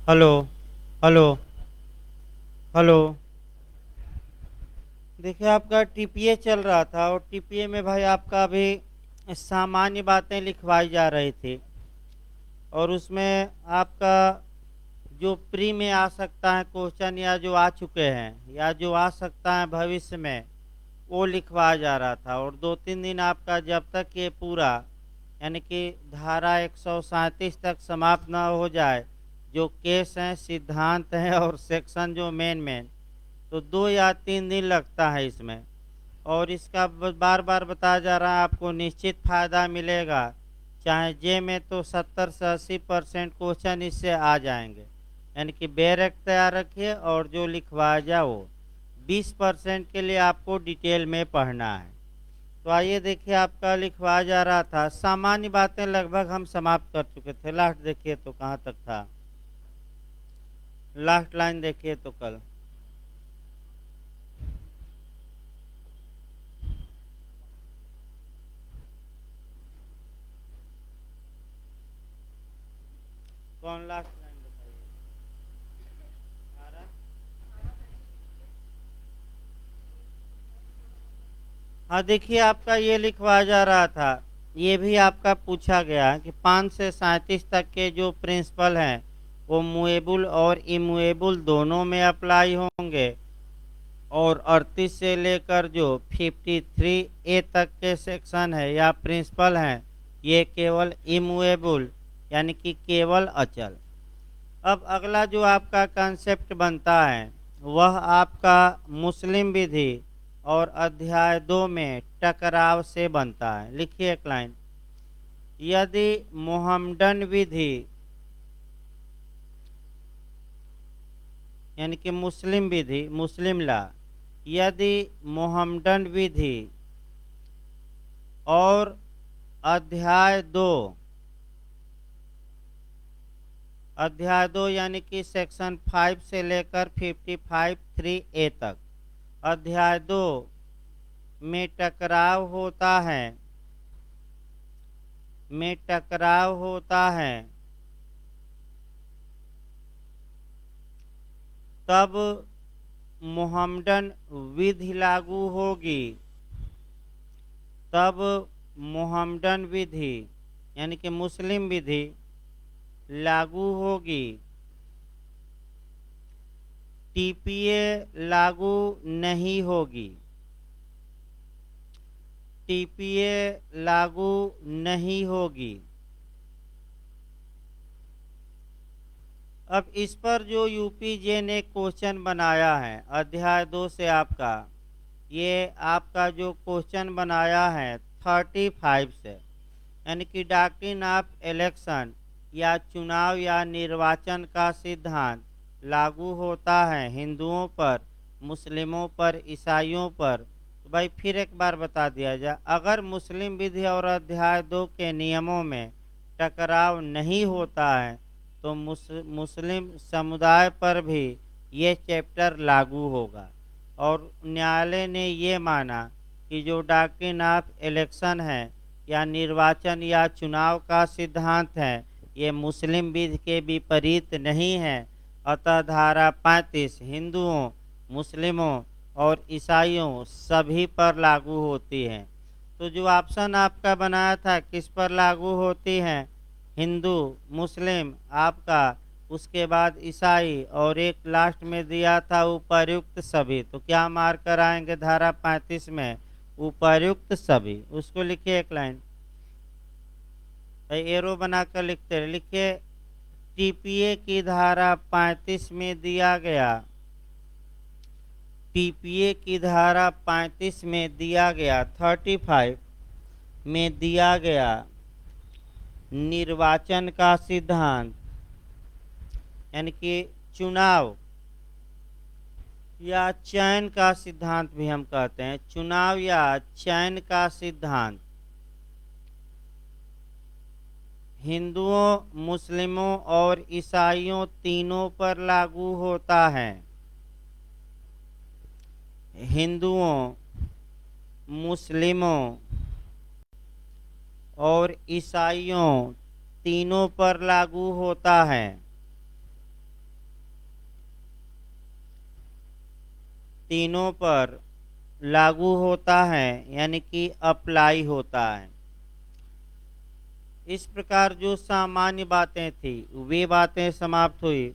Hello. Hello. Hello. देखिए आपका TPA चल रहा था और टीपीए में भाई आपका अभी सामान्य बातें लिखवाई जा रही थी और उसमें आपका जो प्री में आ सकता है क्वेश्चन या जो आ चुके हैं या जो आ सकता है भविष्य में वो लिखवाया जा रहा था। और 2-3 दिन आपका जब तक ये पूरा यानी कि धारा 137 तक समाप्त ना हो जाए, जो केस हैं, सिद्धांत हैं और सेक्शन जो मेन मेन, तो 2 या 3 दिन लगता है इसमें। और इसका बार बार बताया जा रहा है आपको निश्चित फायदा मिलेगा। चाहे जे में तो 70 से 80% क्वेश्चन इससे आ जाएंगे, यानी कि बैरक तैयार रखिए और जो लिखवाया जाए वो 20% के लिए आपको डिटेल में पढ़ना है। तो आइए देखिए आपका लिखवाया जा रहा था, सामान्य बातें लगभग हम समाप्त कर चुके थे। लास्ट देखिए तो कहाँ तक था, लास्ट लाइन देखिए तो कल कौन लास्ट लाइन बताइए आ रहा? हाँ देखिए आपका ये लिखवाया जा रहा था, ये भी आपका पूछा गया कि 5 से 37 तक के जो प्रिंसिपल हैं वो मूवेबल और इमूवेबल दोनों में अप्लाई होंगे। और 38 से लेकर जो 53A तक के सेक्शन है या प्रिंसिपल हैं, ये केवल इमूवेबल यानी कि केवल अचल। अब अगला जो आपका कंसेप्ट बनता है वह आपका मुस्लिम विधि और अध्याय 2 में टकराव से बनता है। लिखिए एक लाइन, यदि मोहम्मडन विधि यानी कि मुस्लिम विधि, मुस्लिम ला, यदि मोहम्मडन विधि और अध्याय 2 यानी कि सेक्शन 5 से लेकर 55(3)(a) तक अध्याय 2 में टकराव होता है, में टकराव होता है, तब मोहम्मडन विधि लागू होगी। तब मोहम्मडन विधि यानी कि मुस्लिम विधि लागू होगी। टीपीए लागू नहीं होगी। टीपीए लागू नहीं होगी। अब इस पर जो यूपीजे ने क्वेश्चन बनाया है अध्याय 2 से आपका, ये आपका जो क्वेश्चन बनाया है 35 से, यानी कि डॉक्ट्रिन ऑफ इलेक्शन या चुनाव या निर्वाचन का सिद्धांत लागू होता है हिंदुओं पर, मुस्लिमों पर, ईसाइयों पर। तो भाई फिर एक बार बता दिया जाए, अगर मुस्लिम विधि और अध्याय 2 के नियमों में टकराव नहीं होता है तो मुस्लिम समुदाय पर भी ये चैप्टर लागू होगा। और न्यायालय ने ये माना कि जो डॉक्ट्रिन ऑफ इलेक्शन है या निर्वाचन या चुनाव का सिद्धांत है ये मुस्लिम विधि के विपरीत नहीं है। अतः धारा 35 हिंदुओं, मुस्लिमों और ईसाइयों सभी पर लागू होती है। तो जो ऑप्शन आपका बनाया था किस पर लागू होती है, हिंदू, मुस्लिम आपका, उसके बाद ईसाई और एक लास्ट में दिया था उपर्युक्त सभी। तो क्या मार्क कराएंगे धारा 35 में, उपर्युक्त सभी। उसको लिखिए एक लाइन, एरो बनाकर लिखते रहे। लिखिए टीपीए की धारा 35 में दिया गया, टीपीए की धारा 35 में दिया गया, 35 में दिया गया निर्वाचन का सिद्धांत यानी कि चुनाव या चयन का सिद्धांत भी हम कहते हैं, चुनाव या चयन का सिद्धांत हिंदुओं, मुस्लिमों और ईसाइयों तीनों पर लागू होता है। हिंदुओं, मुस्लिमों और ईसाइयों तीनों पर लागू होता है। तीनों पर लागू होता है, यानी कि अप्लाई होता है। इस प्रकार जो सामान्य बातें थी वे बातें समाप्त हुई।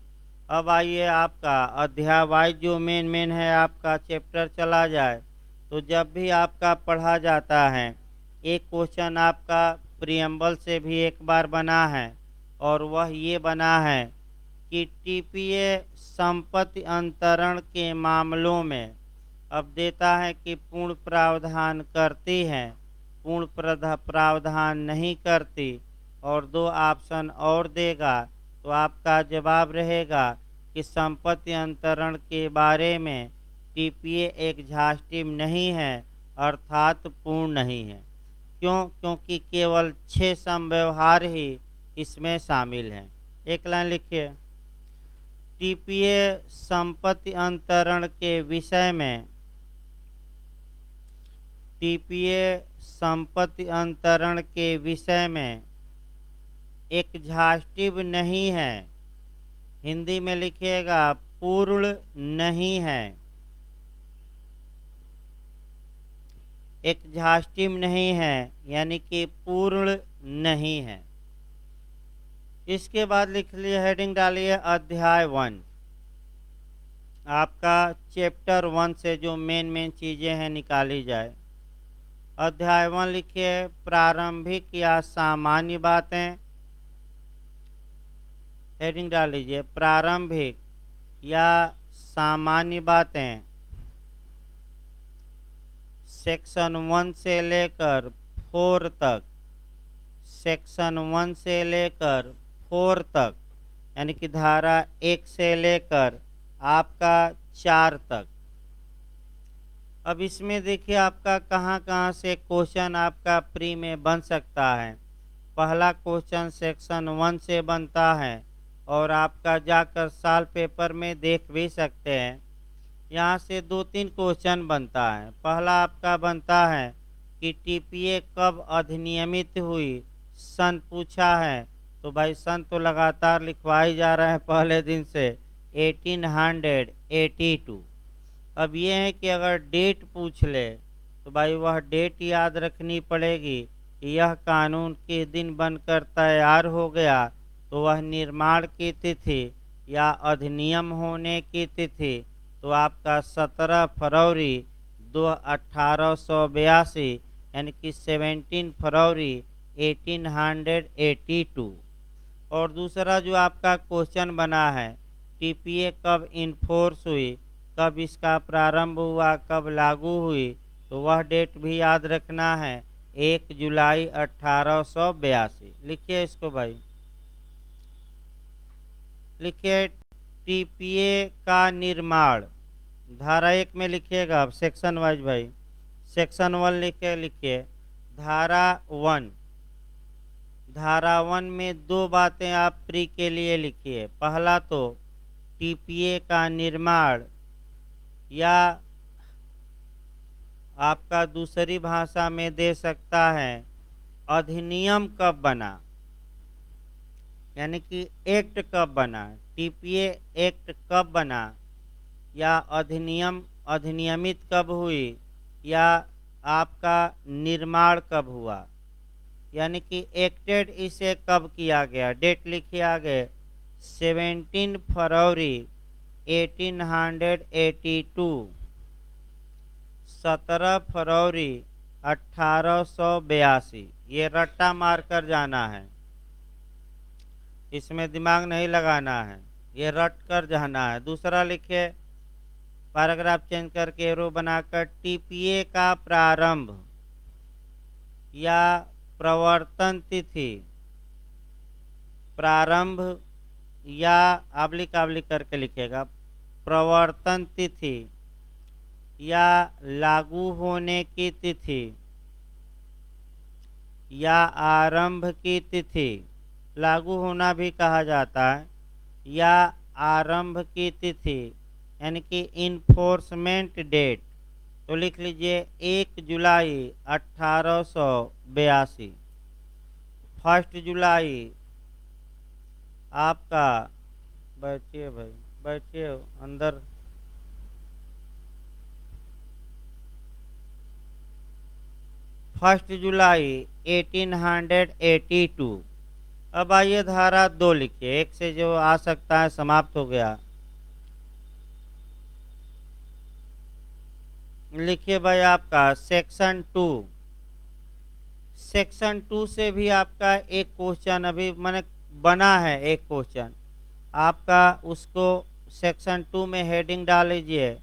अब आइए आपका अध्याय वाइज जो मेन है आपका चैप्टर चला जाए। तो जब भी आपका पढ़ा जाता है, एक क्वेश्चन आपका प्रियम्बल से भी एक बार बना है, और वह ये बना है कि टीपीए संपत्ति अंतरण के मामलों में अब देता है कि पूर्ण प्रावधान करती है, पूर्ण प्रावधान नहीं करती, और दो ऑप्शन और देगा। तो आपका जवाब रहेगा कि संपत्ति अंतरण के बारे में टीपीए एग्जॉस्टिव नहीं है, अर्थात पूर्ण नहीं है। क्यों? क्योंकि केवल 6 समव्यवहार ही इसमें शामिल हैं। एक लाइन लिखिए। टीपीए संपत्ति अंतरण के विषय में टीपीए संपत्ति अंतरण के विषय में एग्जॉस्टिव नहीं है। हिंदी में लिखिएगा पूर्ण नहीं है, एग्जॉस्टिव नहीं है, यानी कि पूर्ण नहीं है। इसके बाद लिख लिए, हेडिंग डालिए अध्याय 1। आपका चैप्टर 1 से जो मेन चीजें हैं निकाली जाए। अध्याय 1 लिखिए प्रारंभिक या सामान्य बातें। हेडिंग डाल लीजिए प्रारंभिक या सामान्य बातें। सेक्शन 1 से लेकर 4 तक, सेक्शन 1 से लेकर 4 तक, यानी कि धारा 1 से लेकर आपका 4 तक। अब इसमें देखिए आपका कहाँ से क्वेश्चन आपका प्री में बन सकता है। पहला क्वेश्चन सेक्शन 1 से बनता है, और आपका जाकर साल पेपर में देख भी सकते हैं। यहाँ से 2-3 क्वेश्चन बनता है। पहला आपका बनता है कि टीपीए कब अधिनियमित हुई, सन पूछा है। तो भाई सन तो लगातार लिखवा ही जा रहे हैं पहले दिन से, 1882। अब ये है कि अगर डेट पूछ ले तो भाई वह डेट याद रखनी पड़ेगी कि यह कानून किस दिन बनकर तैयार हो गया। तो वह निर्माण की तिथि या अधिनियम होने की तिथि तो आपका 17 फरवरी 1882, यानी कि 17 फरवरी 1882। और दूसरा जो आपका क्वेश्चन बना है, टीपीए कब इन्फोर्स हुई, कब इसका प्रारंभ हुआ, कब लागू हुई, तो वह डेट भी याद रखना है, 1 जुलाई 1882। लिखिए इसको भाई, लिखिए टीपीए का निर्माण। धारा 1 में लिखिएगा आप सेक्शन वाइज भाई, सेक्शन 1 लिखिए धारा 1। धारा 1 में 2 बातें आप प्री के लिए लिखिए। पहला तो टीपीए का निर्माण, या आपका दूसरी भाषा में दे सकता है अधिनियम कब बना, यानी कि एक्ट कब बना, टीपीए एक्ट कब बना, या अधिनियमित कब हुई, या आपका निर्माण कब हुआ, यानी कि एक्टेड इसे कब किया गया। डेट लिखिए आगे 17 फरवरी 1882, 17 फरवरी 1882। ये रट्टा मारकर जाना है, इसमें दिमाग नहीं लगाना है, ये रट कर जाना है। दूसरा लिखिए पैराग्राफ चेंज करके एरो बनाकर, टीपीए का प्रारंभ या प्रवर्तन तिथि, प्रारंभ या आबलिक आबलिक करके लिखेगा, प्रवर्तन तिथि या लागू होने की तिथि या आरंभ की तिथि, लागू होना भी कहा जाता है, या आरंभ की तिथि, यानी कि इन्फोर्समेंट डेट। तो लिख लीजिए 1 जुलाई 1882, 1 जुलाई आपका, बैठिए भाई बैठिए अंदर, 1 जुलाई 1882। अब आइए धारा 2 लिखिए, एक से जो आ सकता है समाप्त हो गया। लिखिए भाई आपका सेक्शन 2। सेक्शन 2 से भी आपका एक क्वेश्चन अभी मैंने बना है, एक क्वेश्चन आपका, उसको सेक्शन 2 में हेडिंग डाल लीजिए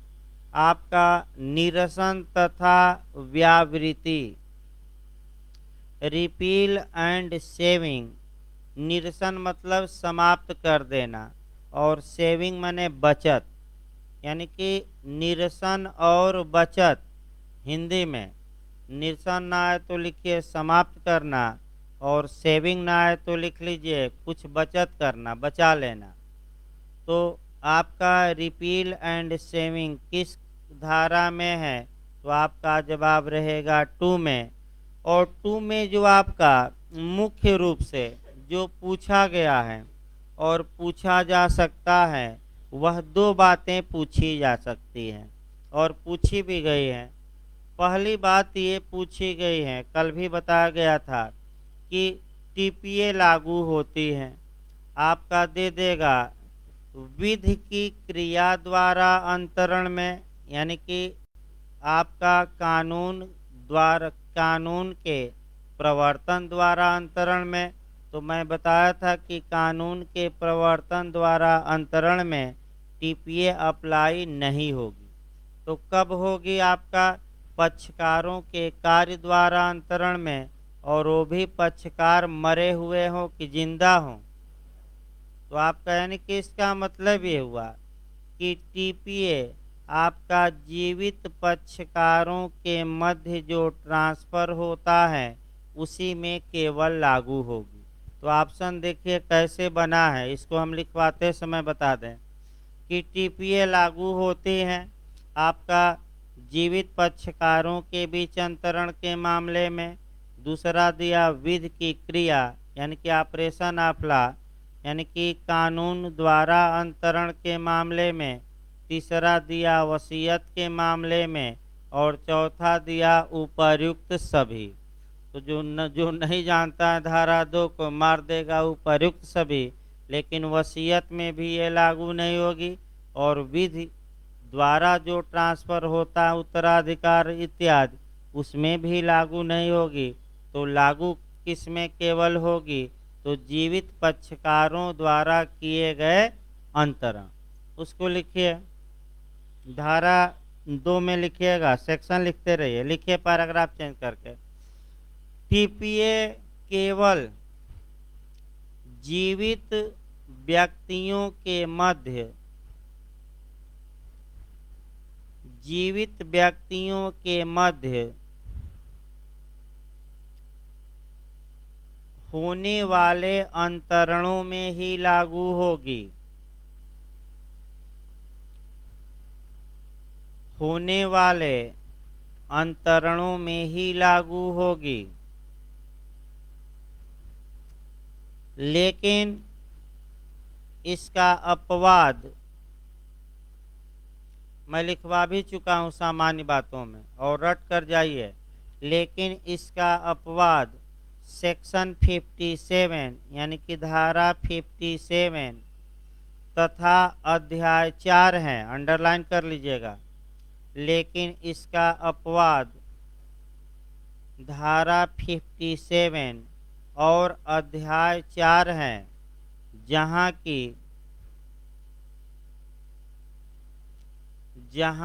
आपका निरसन तथा व्यावृत्ति, रिपील एंड सेविंग। निरसन मतलब समाप्त कर देना और सेविंग माने बचत, यानी कि निरसन और बचत। हिंदी में निरसन ना आए तो लिखिए समाप्त करना, और सेविंग ना आए तो लिख लीजिए कुछ बचत करना, बचा लेना। तो आपका रिपील एंड सेविंग किस धारा में है? तो आपका जवाब रहेगा 2 में। और 2 में जो आपका मुख्य रूप से जो पूछा गया है और पूछा जा सकता है, वह 2 बातें पूछी जा सकती हैं और पूछी भी गई हैं। पहली बात ये पूछी गई है, कल भी बताया गया था कि टीपीए लागू होती है। आपका दे देगा विधि की क्रिया द्वारा अंतरण में, यानी कि आपका कानून के प्रवर्तन द्वारा अंतरण में। तो मैं बताया था कि कानून के प्रवर्तन द्वारा अंतरण में टीपीए अप्लाई नहीं होगी। तो कब होगी? आपका पक्षकारों के कार्य द्वारा अंतरण में, और वो भी पक्षकार मरे हुए हो कि जिंदा हो। तो आपका यानी कि इसका मतलब ये हुआ कि टीपीए आपका जीवित पक्षकारों के मध्य जो ट्रांसफर होता है उसी में केवल लागू होगी। तो ऑप्शन देखिए कैसे बना है, इसको हम लिखवाते समय बता दें कि टीपीए लागू होती हैं आपका जीवित पक्षकारों के बीच अंतरण के मामले में। दूसरा दिया विधि की क्रिया, यानी कि ऑपरेशन ऑफ लॉ, यानी कि कानून द्वारा अंतरण के मामले में। तीसरा दिया वसीयत के मामले में, और चौथा दिया उपर्युक्त सभी। तो जो नहीं जानता है धारा 2 को मार देगा उपर्युक्त सभी, लेकिन वसीयत में भी ये लागू नहीं होगी, और विधि द्वारा जो ट्रांसफर होता है उत्तराधिकार इत्यादि उसमें भी लागू नहीं होगी। तो लागू किस में केवल होगी? तो जीवित पक्षकारों द्वारा किए गए अंतरण। उसको लिखिए धारा 2 में लिखिएगा, सेक्शन लिखते रहिए, लिखिए पैराग्राफ चेंज करके। टीपीए केवल जीवित व्यक्तियों के मध्य होने वाले अंतरणों में ही लागू होगी। होने वाले अंतरणों में ही लागू होगी, लेकिन इसका अपवाद मैं लिखवा भी चुका हूं सामान्य बातों में, और रट कर जाइए। लेकिन इसका अपवाद सेक्शन 57 यानी कि धारा 57 तथा अध्याय 4 है, अंडरलाइन कर लीजिएगा। लेकिन इसका अपवाद धारा 57 और अध्याय 4 है, जहाँ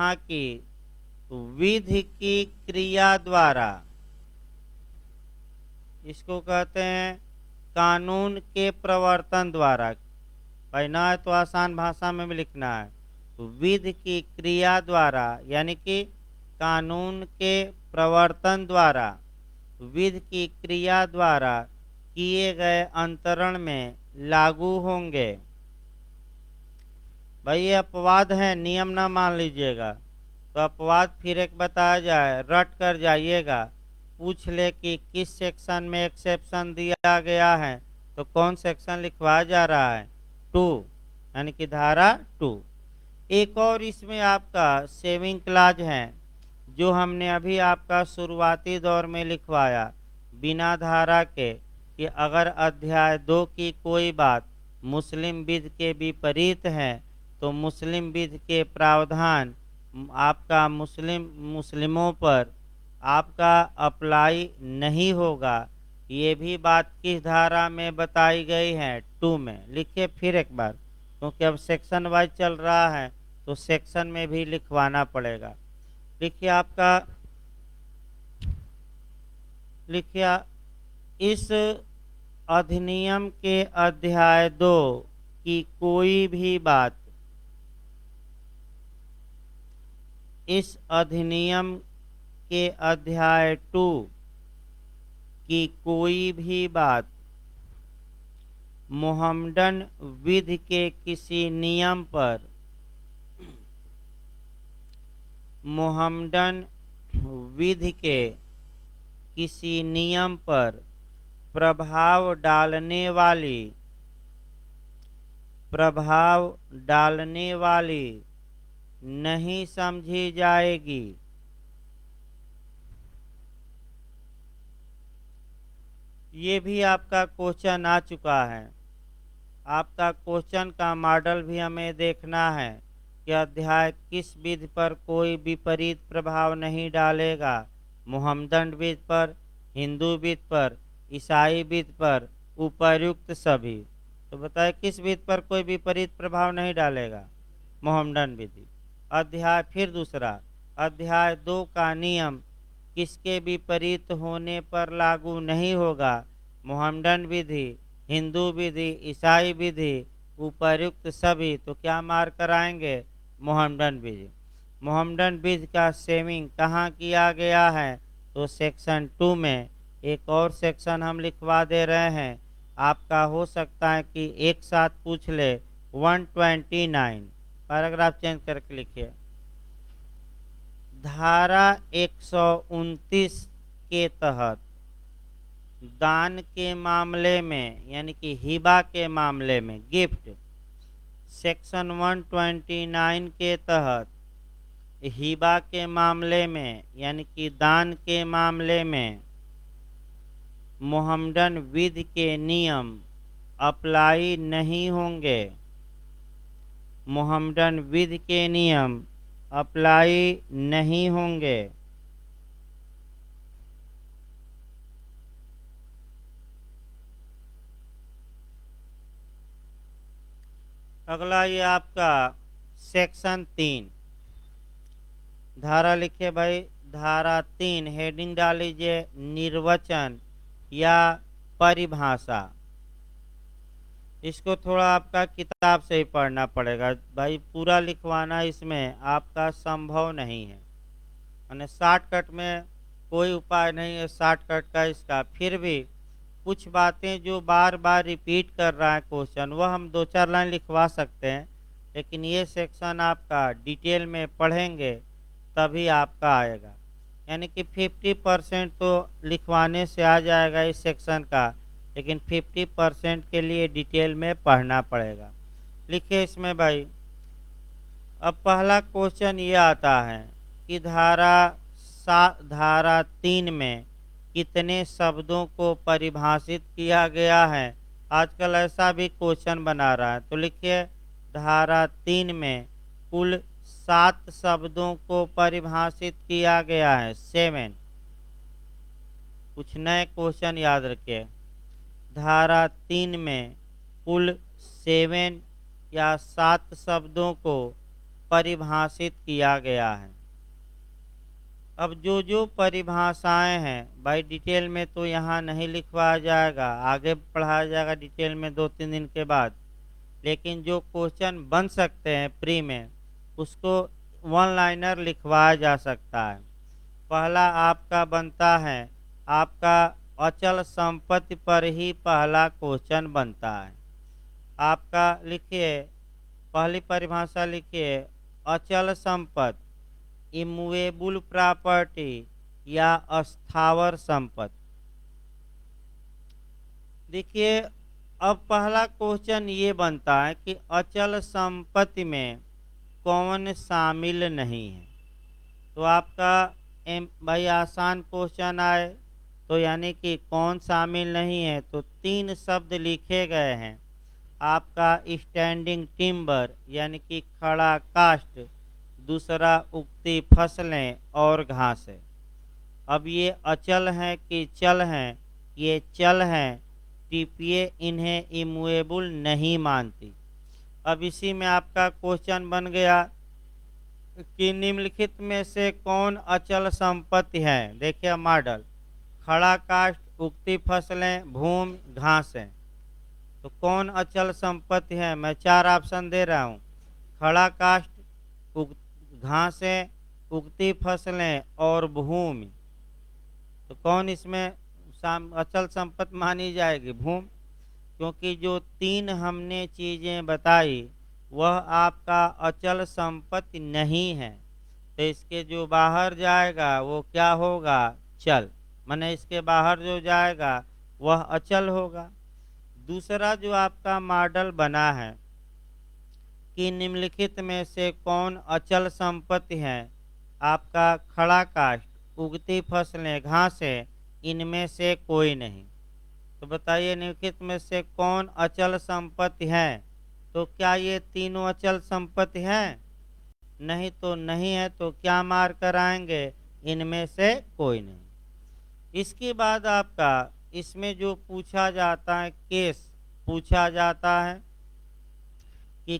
की विधि की क्रिया द्वारा, इसको कहते हैं कानून के प्रवर्तन द्वारा। पढ़ना है तो आसान भाषा में भी लिखना है। विधि की क्रिया द्वारा यानी कि कानून के प्रवर्तन द्वारा, विधि की क्रिया द्वारा किए गए अंतरण में लागू होंगे। भाई ये अपवाद है, नियम ना मान लीजिएगा। तो अपवाद फिर एक बताया जाए, रट कर जाइएगा। पूछ ले कि किस सेक्शन में एक्सेप्शन दिया गया है, तो कौन सेक्शन लिखवाया जा रहा है? 2, यानी कि धारा 2। एक और इसमें आपका सेविंग क्लाज है, जो हमने अभी आपका शुरुआती दौर में लिखवाया बिना धारा के कि अगर अध्याय 2 की कोई बात मुस्लिम विधि के विपरीत है तो मुस्लिम विधि के प्रावधान आपका मुस्लिमों पर आपका अप्लाई नहीं होगा। ये भी बात किस धारा में बताई गई है? 2 में। लिखिए फिर एक बार, क्योंकि अब सेक्शन वाइज चल रहा है तो सेक्शन में भी लिखवाना पड़ेगा। लिखिए आपका, लिखिए इस अधिनियम के अध्याय 2 की कोई भी बात, इस अधिनियम के अध्याय 2 की कोई भी बात मोहम्मडन विधि के किसी नियम पर, मोहम्मडन विधि के किसी नियम पर प्रभाव डालने वाली नहीं समझी जाएगी। ये भी आपका क्वेश्चन आ चुका है। आपका क्वेश्चन का मॉडल भी हमें देखना है कि अध्याय किस विधि पर कोई विपरीत प्रभाव नहीं डालेगा। मोहम्मदन विधि पर, हिंदू विधि पर, ईसाई विधि पर, उपर्युक्त सभी। तो बताए किस विधि पर कोई विपरीत प्रभाव नहीं डालेगा? मोहम्मदन विधि। अध्याय फिर दूसरा, अध्याय 2 का नियम किसके विपरीत होने पर लागू नहीं होगा? मोहम्मदन विधि, हिंदू विधि, ईसाई विधि, उपर्युक्त सभी। तो क्या मार्क कराएंगे? मोहम्मदन विधि। मोहम्मदन विधि का सेविंग कहाँ किया गया है? तो सेक्शन 2 में। एक और सेक्शन हम लिखवा दे रहे हैं, आपका हो सकता है कि एक साथ पूछ ले। 129 पैराग्राफ चेंज करके लिखिए। धारा 129 के तहत दान के मामले में, यानी कि हिबा के मामले में, गिफ्ट, सेक्शन 129 के तहत हिबा के मामले में यानी कि दान के मामले में मोहम्मदन विधि के नियम अप्लाई नहीं होंगे। मोहम्मदन विधि के नियम अप्लाई नहीं होंगे। अगला ये आपका सेक्शन 3, धारा लिखिए भाई। धारा 3 हेडिंग डाल लीजिए, निर्वचन या परिभाषा। इसको थोड़ा आपका किताब से ही पढ़ना पड़ेगा भाई, पूरा लिखवाना इसमें आपका संभव नहीं है। मैंने शॉर्टकट में कोई उपाय नहीं है शॉर्टकट का इसका। फिर भी कुछ बातें जो बार बार रिपीट कर रहा है क्वेश्चन, वह हम 2-4 लाइन लिखवा सकते हैं, लेकिन ये सेक्शन आपका डिटेल में पढ़ेंगे तभी आपका आएगा। यानी कि 50% तो लिखवाने से आ जाएगा इस सेक्शन का, लेकिन 50% के लिए डिटेल में पढ़ना पड़ेगा। लिखिए इसमें भाई, अब पहला क्वेश्चन ये आता है कि धारा 3 में कितने शब्दों को परिभाषित किया गया है। आजकल ऐसा भी क्वेश्चन बना रहा है। तो लिखिए धारा 3 में कुल 7 शब्दों को परिभाषित किया गया है। 7। कुछ नए क्वेश्चन याद रखिए। धारा 3 में कुल 7 या 7 शब्दों को परिभाषित किया गया है। अब जो जो परिभाषाएं हैं भाई डिटेल में तो यहाँ नहीं लिखवाया जाएगा, आगे पढ़ाया जाएगा डिटेल में 2-3 दिन के बाद। लेकिन जो क्वेश्चन बन सकते हैं प्री में, उसको 1 लाइनर लिखवाया जा सकता है। पहला आपका बनता है, आपका अचल संपत्ति पर ही पहला क्वेश्चन बनता है। आपका लिखिए, पहली परिभाषा लिखिए, अचल संपत्ति, इमूवेबल प्रॉपर्टी या अस्थावर संपत्ति। देखिए अब पहला क्वेश्चन ये बनता है कि अचल संपत्ति में कौन शामिल नहीं है। तो आपका भाई आसान क्वेश्चन आए तो यानी कि कौन शामिल नहीं है, तो 3 शब्द लिखे गए हैं। आपका स्टैंडिंग टिम्बर यानी कि खड़ा काष्ठ, दूसरा उगती फसलें और घासें। अब ये अचल हैं कि चल हैं? ये चल हैं। टीपीए इन्हें इमूवेबल नहीं मानती। अब इसी में आपका क्वेश्चन बन गया कि निम्नलिखित में से कौन अचल संपत्ति है। देखिए मॉडल, खड़ा काष्ठ, उगती फसलें, भूमि, घासें। तो कौन अचल संपत्ति है? मैं 4 ऑप्शन दे रहा हूँ। खड़ा काष्ठ, घासें, उगती फसलें और भूमि। तो कौन इसमें अचल संपत्ति मानी जाएगी? भूमि। क्योंकि जो 3 हमने चीज़ें बताई वह आपका अचल संपत्ति नहीं है, तो इसके जो बाहर जाएगा वो क्या होगा? चल। माने इसके बाहर जो जाएगा वह अचल होगा। दूसरा जो आपका मॉडल बना है कि निम्नलिखित में से कौन अचल संपत्ति है। आपका खड़ा काष्ठ, उगती फसलें, घासें, इनमें से कोई नहीं। तो बताइए निम्नलिखित में से कौन अचल संपत्ति है? तो क्या ये तीनों अचल संपत्ति हैं? नहीं तो नहीं है, तो क्या मार्क कराएंगे? इनमें से कोई नहीं। इसके बाद आपका इसमें जो पूछा जाता है, केस पूछा जाता है कि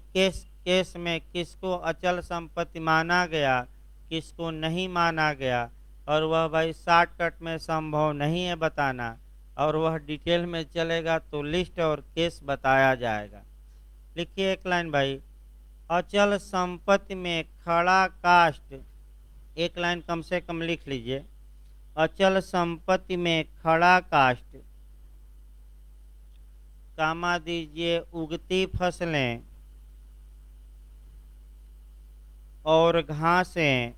केस में किसको अचल संपत्ति माना गया, किसको नहीं माना गया। और वह भाई शॉर्टकट में संभव नहीं है बताना, और वह डिटेल में चलेगा तो लिस्ट और केस बताया जाएगा। लिखिए एक लाइन भाई, अचल संपत्ति में खड़ा काष्ठ, एक लाइन कम से कम लिख लीजिए। अचल संपत्ति में खड़ा काष्ठ, कामा दीजिए, उगती फसलें और घासें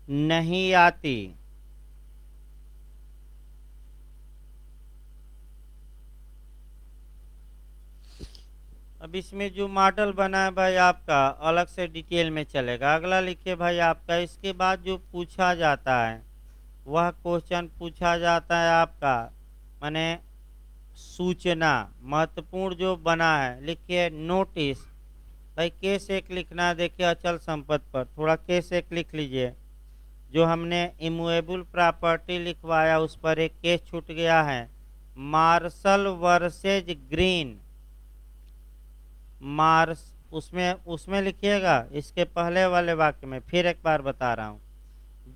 नहीं आती। अब इसमें जो मॉडल बना है भाई आपका अलग से डिटेल में चलेगा। अगला लिखिए भाई आपका, इसके बाद जो पूछा जाता है वह क्वेश्चन पूछा जाता है आपका माने सूचना, महत्वपूर्ण जो बना है। लिखिए नोटिस। भाई केस एक लिखना है। देखिए अचल संपत्ति पर थोड़ा केस एक लिख लीजिए। जो हमने इमूवेबल प्रॉपर्टी लिखवाया उस पर एक केस छूट गया है। Marshall versus green. मार्स उसमें उसमें लिखिएगा इसके पहले वाले वाक्य में। फिर एक बार बता रहा हूँ,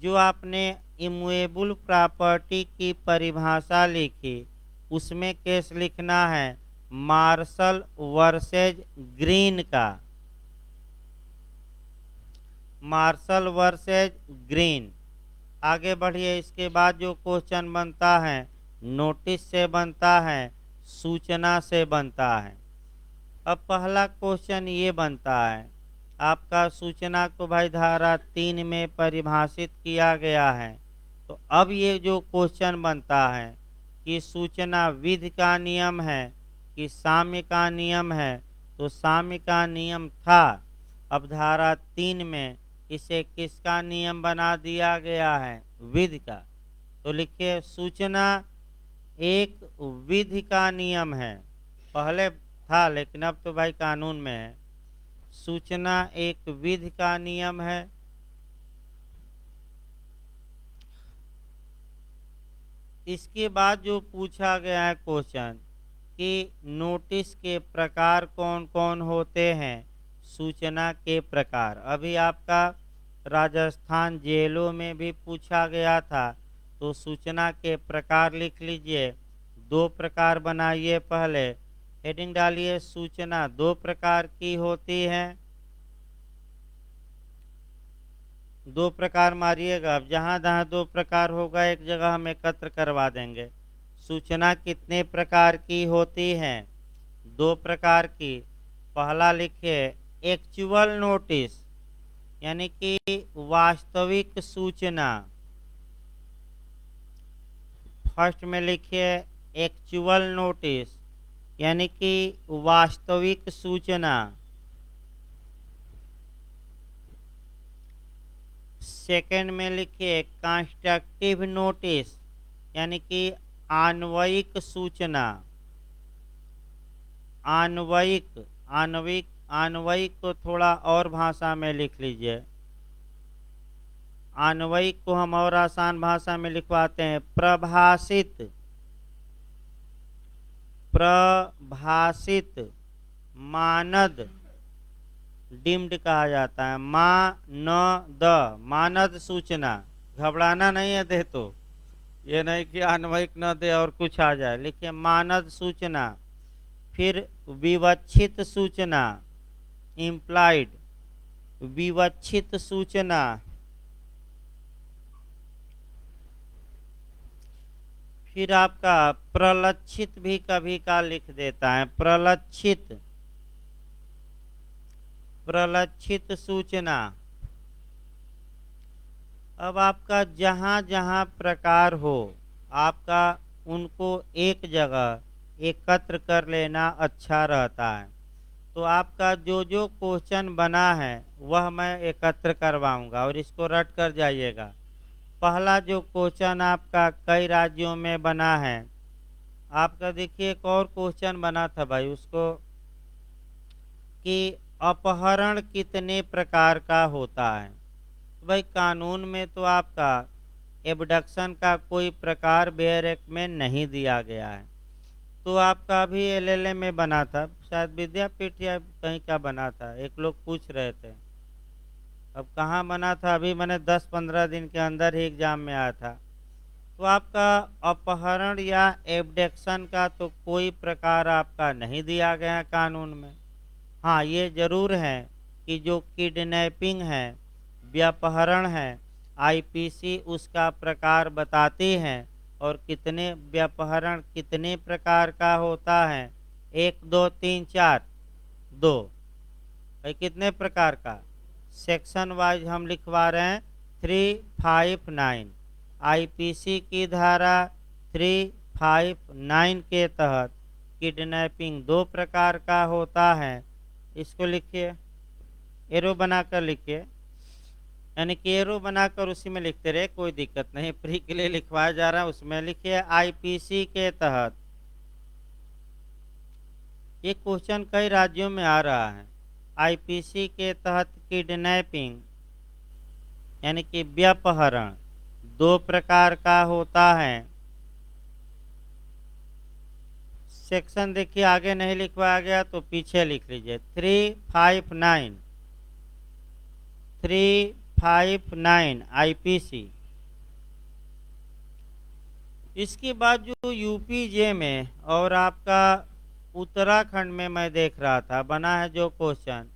जो आपने इमूवेबल प्रॉपर्टी की परिभाषा लिखी उसमें केस लिखना है मार्शल वर्सेज ग्रीन का। Marshall versus Green. आगे बढ़िए। इसके बाद जो क्वेश्चन बनता है नोटिस से बनता है, सूचना से बनता है। अब पहला क्वेश्चन ये बनता है आपका, सूचना को भाई धारा 3 में परिभाषित किया गया है। तो अब ये जो क्वेश्चन बनता है कि सूचना विधि का नियम है कि साम्य का नियम है, तो साम्य का नियम था। अब धारा 3 में इसे किसका नियम बना दिया गया है? विधि का। तो लिखिए सूचना एक विधि का नियम है। पहले था लेकिन अब तो भाई कानून में है। सूचना एक विधि का नियम है। इसके बाद जो पूछा गया है क्वेश्चन कि नोटिस के प्रकार कौन कौन होते हैं। सूचना के प्रकार अभी आपका राजस्थान जेलों में भी पूछा गया था। तो सूचना के प्रकार लिख लीजिए। 2 प्रकार बनाइए। पहले हेडिंग डालिए, सूचना 2 प्रकार की होती है। 2 प्रकार मारिएगा। अब जहाँ जहाँ 2 प्रकार होगा एक जगह हम एकत्र करवा देंगे। सूचना कितने प्रकार की होती है? 2 प्रकार की। पहला लिखिए एक्चुअल नोटिस यानी कि वास्तविक सूचना। फर्स्ट में लिखिए एक्चुअल नोटिस यानी कि वास्तविक सूचना। सेकंड में लिखिए कंस्ट्रक्टिव नोटिस, यानी कि आणविक सूचना। आणविक आणविक आणविक को थोड़ा और भाषा में लिख लीजिए। आणविक को हम और आसान भाषा में लिखवाते हैं प्रभाषित। प्रभाषित मानद डिम्ड कहा जाता है। मानद मानद सूचना। घबराना नहीं है दे तो, ये नहीं कि आणविक न दे और कुछ आ जाए, लिखिए मानद सूचना। फिर विवक्षित सूचना, इम्प्लाइड, विवक्षित सूचना। फिर आपका प्रलक्षित भी कभी का लिख देता है, प्रलक्षित, प्रलक्षित सूचना। अब आपका जहाँ जहाँ प्रकार हो आपका उनको एक जगह एकत्र कर लेना अच्छा रहता है। तो आपका जो जो क्वेश्चन बना है वह मैं एकत्र करवाऊंगा और इसको रट कर जाइएगा। पहला जो क्वेश्चन आपका कई राज्यों में बना है, आपका देखिए एक और क्वेश्चन बना था भाई उसको कि अपहरण कितने प्रकार का होता है। तो भाई कानून में तो आपका एबडक्शन का कोई प्रकार बेयर एक्ट में नहीं दिया गया है। तो आपका अभी एलएलए में बना था, शायद विद्यापीठ या कहीं का बना था, एक लोग पूछ रहे थे। अब कहाँ बना था, अभी मैंने 10-15 दिन के अंदर ही एग्जाम में आया था। तो आपका अपहरण या एबडक्शन का तो कोई प्रकार आपका नहीं दिया गया है कानून में। हाँ ये जरूर है कि जो किडनैपिंग है, व्यापहरण है, आईपीसी उसका प्रकार बताती है और कितने व्यापहरण कितने प्रकार का होता है, 1 2 3 4 2, भाई कितने प्रकार का सेक्शन वाइज हम लिखवा रहे हैं। 359 आईपीसी की धारा 359 के तहत किडनैपिंग 2 प्रकार का होता है। इसको लिखिए, एरो बनाकर लिखिए, यानी कि एरो बनाकर उसी में लिखते रहे, कोई दिक्कत नहीं, प्री के लिए लिखवाया जा रहा है उसमें लिखिए आईपीसी के तहत। ये क्वेश्चन कई राज्यों में आ रहा है। आईपीसी के तहत किडनैपिंग यानी कि व्यापहरण 2 प्रकार का होता है। सेक्शन देखिए आगे नहीं लिखवाया गया तो पीछे लिख लीजिए 359 आईपीसी। इसके बाद जो यूपीजे में और आपका उत्तराखंड में मैं देख रहा था बना है जो क्वेश्चन,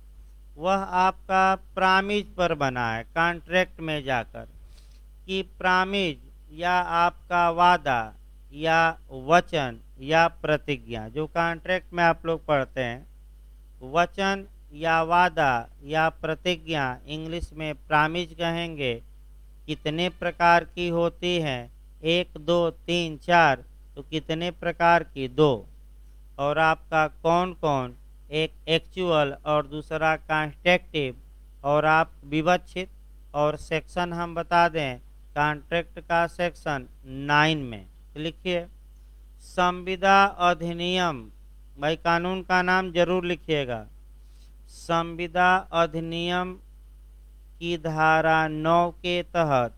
वह आपका प्रामिज पर बना है, कॉन्ट्रैक्ट में जाकर कि प्रामिज या आपका वादा या वचन या प्रतिज्ञा, जो कॉन्ट्रैक्ट में आप लोग पढ़ते हैं, वचन या वादा या प्रतिज्ञा इंग्लिश में प्रामिज कहेंगे, कितने प्रकार की होती है, 1 2 3 4, तो कितने प्रकार की 2, और आपका कौन कौन, एक एक्चुअल और दूसरा कॉन्स्ट्रक्टिव, और आप विवक्षित। और सेक्शन हम बता दें कॉन्ट्रैक्ट का सेक्शन 9 में लिखिए संविदा अधिनियम, भाई कानून का नाम जरूर लिखिएगा, संविदा अधिनियम की धारा 9 के तहत।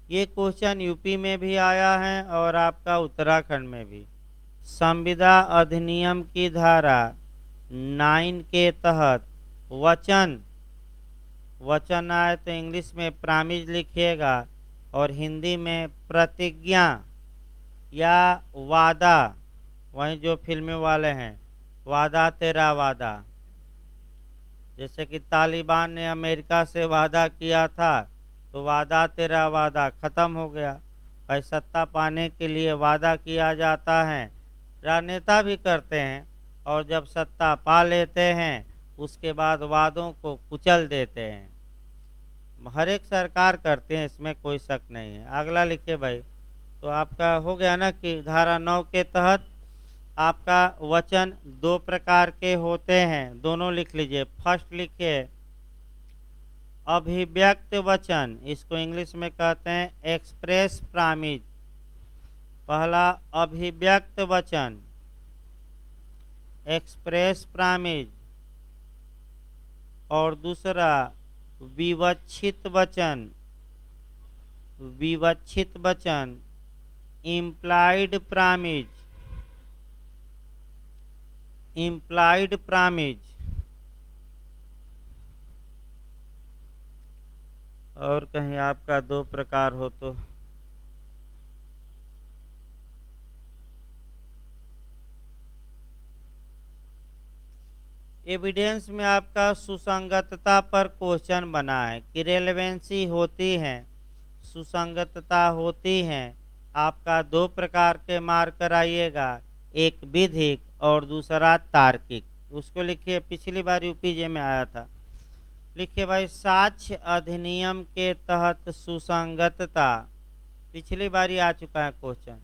ये क्वेश्चन यूपी में भी आया है और आपका उत्तराखंड में भी। संविदा अधिनियम की धारा 9 के तहत वचन, वचन आए तो इंग्लिश में प्रामिज लिखिएगा और हिंदी में प्रतिज्ञा या वादा, वहीं जो फिल्में वाले हैं वादा तेरा वादा, जैसे कि तालिबान ने अमेरिका से वादा किया था तो वादा तेरा वादा खत्म हो गया। भाई सत्ता पाने के लिए वादा किया जाता है, राजनेता भी करते हैं, और जब सत्ता पा लेते हैं उसके बाद वादों को कुचल देते हैं। हर एक सरकार करते हैं, इसमें कोई शक नहीं है। अगला लिखिए भाई, तो आपका हो गया ना कि धारा 9 के तहत आपका वचन 2 प्रकार के होते हैं, दोनों लिख लीजिए। फर्स्ट लिखिए अभिव्यक्त वचन, इसको इंग्लिश में कहते हैं एक्सप्रेस प्रामिज। पहला अभिव्यक्त वचन एक्सप्रेस प्रामिज, और दूसरा विवक्षित वचन, विवक्षित वचन इम्प्लाइड प्रामिज, इम्प्लाइड प्रामिज। और कहीं आपका दो प्रकार हो तो एविडेंस में आपका सुसंगतता पर क्वेश्चन बना है कि रेलेवेंसी होती है, सुसंगतता होती है। आपका दो प्रकार के मार्क कराइएगा, एक विधिक और दूसरा तार्किक। उसको लिखिए, पिछली बार यूपीजे में आया था। लिखिए भाई, साक्ष्य अधिनियम के तहत सुसंगतता, पिछली बार आ चुका है क्वेश्चन।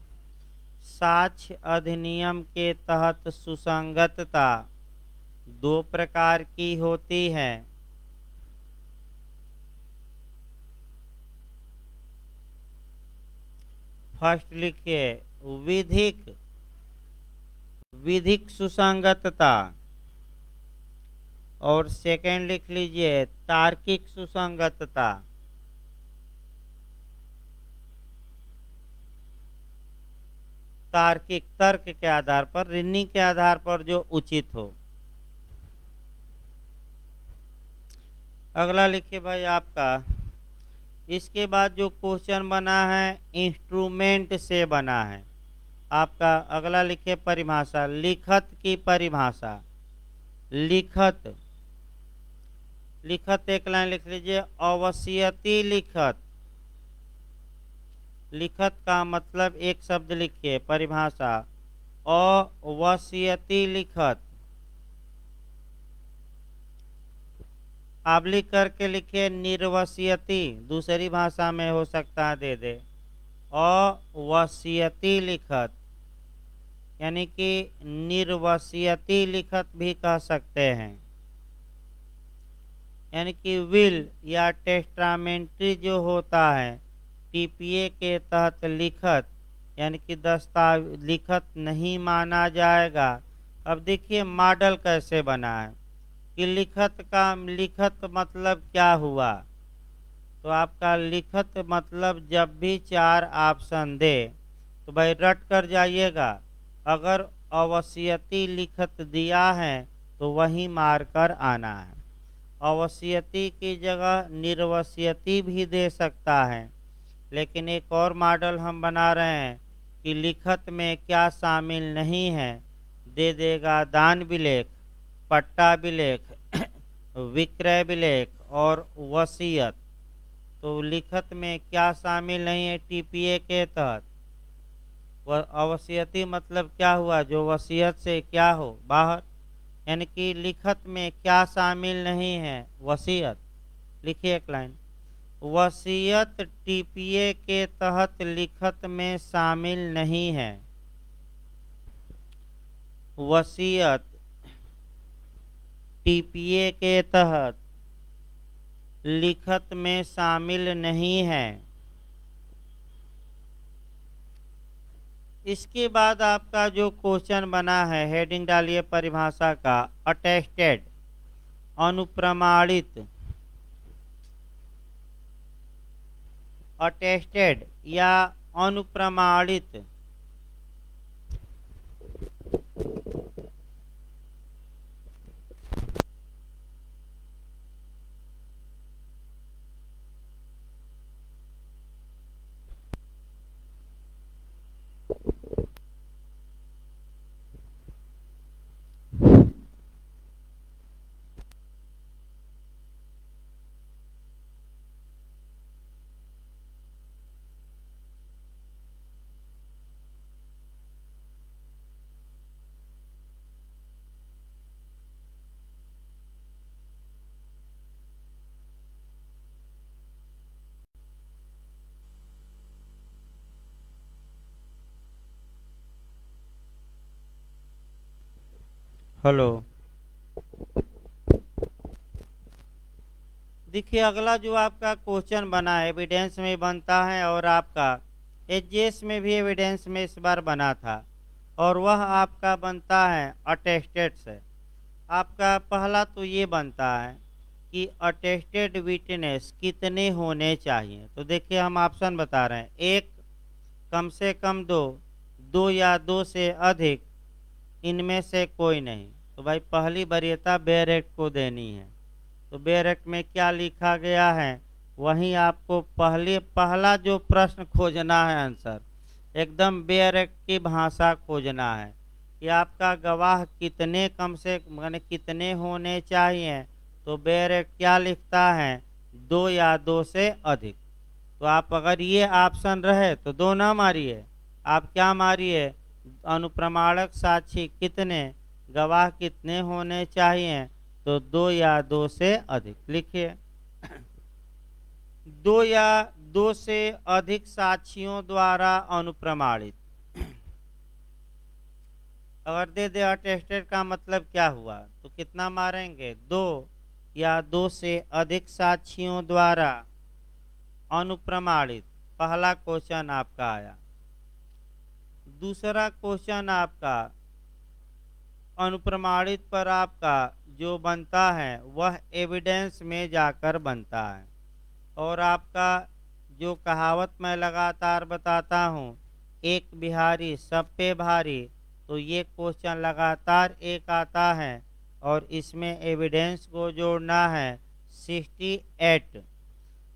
साक्ष्य अधिनियम के तहत सुसंगतता दो प्रकार की होती है। फर्स्ट लिखिए विधिक, विधिक सुसंगतता, और सेकंड लिख लीजिए तार्किक सुसंगतता। तार्किक, तर्क के आधार पर, रीजनिंग के आधार पर जो उचित हो। अगला लिखिए भाई आपका, इसके बाद जो क्वेश्चन बना है इंस्ट्रूमेंट से बना है। आपका अगला लिखिए परिभाषा, लिखत की परिभाषा। लिखत, लिखत एक लाइन लिख लीजिए, अवसियती लिखत। लिखत का मतलब एक शब्द लिखिए, परिभाषा अवसियती लिखत। आप लिख करके लिखिए निर्वसियती, दूसरी भाषा में हो सकता है दे दे। अवसियती लिखत यानी कि निर्वसियती लिखत भी कह सकते हैं। यानी कि विल या टेस्टामेंट्री जो होता है टीपीए के तहत लिखत, यानी कि दस्तावेज लिखत नहीं माना जाएगा। अब देखिए मॉडल कैसे बना है कि लिखत का, लिखत मतलब क्या हुआ। तो आपका लिखत मतलब जब भी चार ऑप्शन दे तो भाई रट कर जाइएगा। अगर अवसियती लिखत दिया है तो वही मारकर आना है। अवसियती की जगह निर्वसियती भी दे सकता है, लेकिन एक और मॉडल हम बना रहे हैं कि लिखत में क्या शामिल नहीं है। दे देगा दान विलेख, पट्टा विलेख, विक्रय विलेख और वसीयत। तो लिखत में क्या शामिल नहीं है टीपीए के तहत। वह अवसियती मतलब क्या हुआ, जो वसीयत से क्या हो बाहर, यानी कि लिखत में क्या शामिल नहीं है, वसीयत। लिखिए एक लाइन, वसीयत टीपीए के तहत लिखत में शामिल नहीं है। वसीयत टीपीए के तहत लिखत में शामिल नहीं है। इसके बाद आपका जो क्वेश्चन बना है, हेडिंग डालिए परिभाषा का, अटेस्टेड, अनुप्रमाणित। अटेस्टेड या अनुप्रमाणित। हेलो, देखिए अगला जो आपका क्वेश्चन बना है एविडेंस में बनता है और आपका एचजीएस में भी एविडेंस में इस बार बना था और वह आपका बनता है अटेस्टेड से। आपका पहला तो ये बनता है कि अटेस्टेड विटनेस कितने होने चाहिए। तो देखिए हम ऑप्शन बता रहे हैं, एक, कम से कम दो, दो या दो से अधिक, इनमें से कोई नहीं। तो भाई पहली वरीयता बेयर एक्ट को देनी है। तो बेयर एक्ट में क्या लिखा गया है वहीं आपको पहला जो प्रश्न खोजना है, आंसर एकदम बेयर एक्ट की भाषा खोजना है कि आपका गवाह कितने कम से माने कितने होने चाहिए। तो बेयर एक्ट क्या लिखता है, दो या दो से अधिक। तो आप अगर ये ऑप्शन रहे तो दो ना मारिए, आप क्या मारिए, अनुप्रमाणक साक्षी कितने, गवाह कितने होने चाहिए। तो दो या दो से अधिक लिखिए। दो या दो से अधिक साक्षियों द्वारा अनुप्रमाणित। अगर दे दे अटेस्टेड का मतलब क्या हुआ, तो कितना मारेंगे, दो या दो से अधिक साक्षियों द्वारा अनुप्रमाणित। पहला क्वेश्चन आपका आया। दूसरा क्वेश्चन आपका अनुप्रमाणित पर आपका जो बनता है वह एविडेंस में जाकर बनता है। और आपका जो कहावत मैं लगातार बताता हूँ, एक बिहारी सब पे भारी, तो ये क्वेश्चन लगातार एक आता है और इसमें एविडेंस को जोड़ना है 68।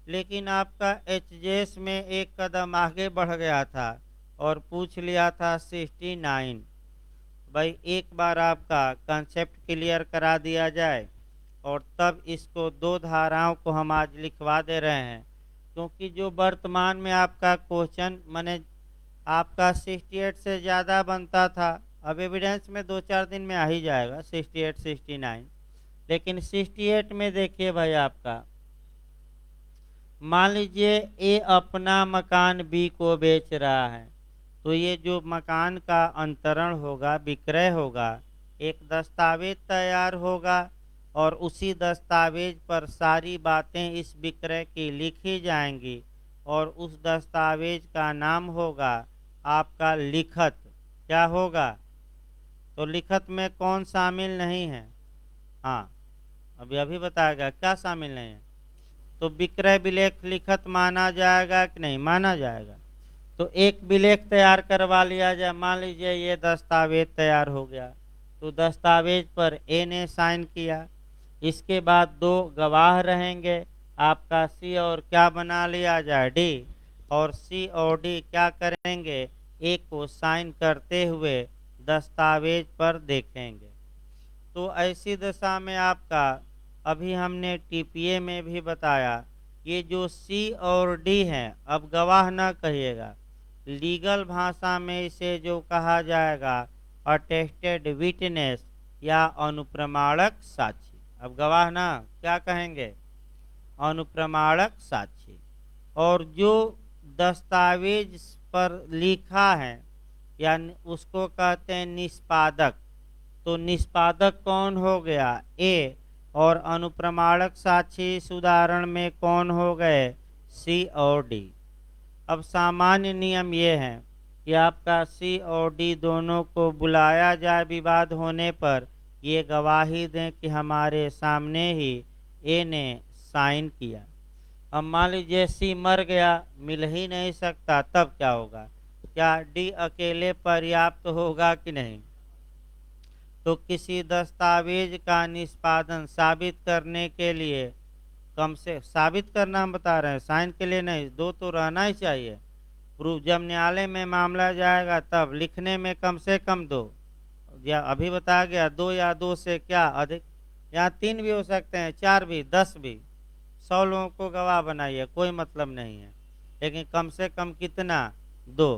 लेकिन आपका एचजेएस में एक कदम आगे बढ़ गया था और पूछ लिया था 69। भाई एक बार आपका कंसेप्ट क्लियर करा दिया जाए और तब इसको दो धाराओं को हम आज लिखवा दे रहे हैं, क्योंकि जो वर्तमान में आपका क्वेश्चन माने आपका 68 से ज़्यादा बनता था। अब एविडेंस में 2-4 दिन में आ ही जाएगा 68 69। लेकिन 68 में देखिए भाई आपका मान लीजिए ए अपना मकान बी को बेच रहा है, तो ये जो मकान का अंतरण होगा, विक्रय होगा, एक दस्तावेज तैयार होगा और उसी दस्तावेज पर सारी बातें इस विक्रय की लिखी जाएंगी और उस दस्तावेज का नाम होगा आपका लिखत। क्या होगा, तो लिखत में कौन शामिल नहीं है, हाँ अभी बताएगा क्या शामिल नहीं है। तो विक्रय विलेख लिखत माना जाएगा कि नहीं माना जाएगा। तो एक विलेख तैयार करवा लिया जाए, मान लीजिए ये दस्तावेज तैयार हो गया, तो दस्तावेज पर ए ने साइन किया, इसके बाद दो गवाह रहेंगे, आपका सी और क्या बना लिया जाए डी, और सी और डी क्या करेंगे, ए को साइन करते हुए दस्तावेज पर देखेंगे। तो ऐसी दशा में आपका अभी हमने टीपीए में भी बताया, ये जो सी और डी है, अब गवाह ना कहिएगा, लीगल भाषा में इसे जो कहा जाएगा अटेस्टेड विटनेस या अनुप्रमाणक साक्षी। अब गवाह ना क्या कहेंगे, अनुप्रमाणक साक्षी। और जो दस्तावेज पर लिखा है या उसको कहते हैं निष्पादक। तो निष्पादक कौन हो गया, ए, और अनुप्रमाणक साक्षी इस उदाहरण में कौन हो गए, सी और डी। अब सामान्य नियम ये है कि आपका सी और डी दोनों को बुलाया जाए, विवाद होने पर ये गवाही दें कि हमारे सामने ही ए ने साइन किया। अब मान लीजिए सी मर गया, मिल ही नहीं सकता, तब क्या होगा, क्या डी अकेले पर्याप्त होगा कि नहीं। तो किसी दस्तावेज का निष्पादन साबित करने के लिए, कम से साबित करना हम बता रहे हैं, साइन के लिए नहीं, दो तो रहना ही चाहिए। प्रूफ जब न्यायालय में मामला जाएगा तब लिखने में कम से कम दो, या अभी बताया गया दो या दो से क्या अधिक, यहाँ 3 भी हो सकते हैं, 4 भी, 10 भी, 100 लोगों को गवाह बनाइए, कोई मतलब नहीं है, लेकिन कम से कम कितना, दो।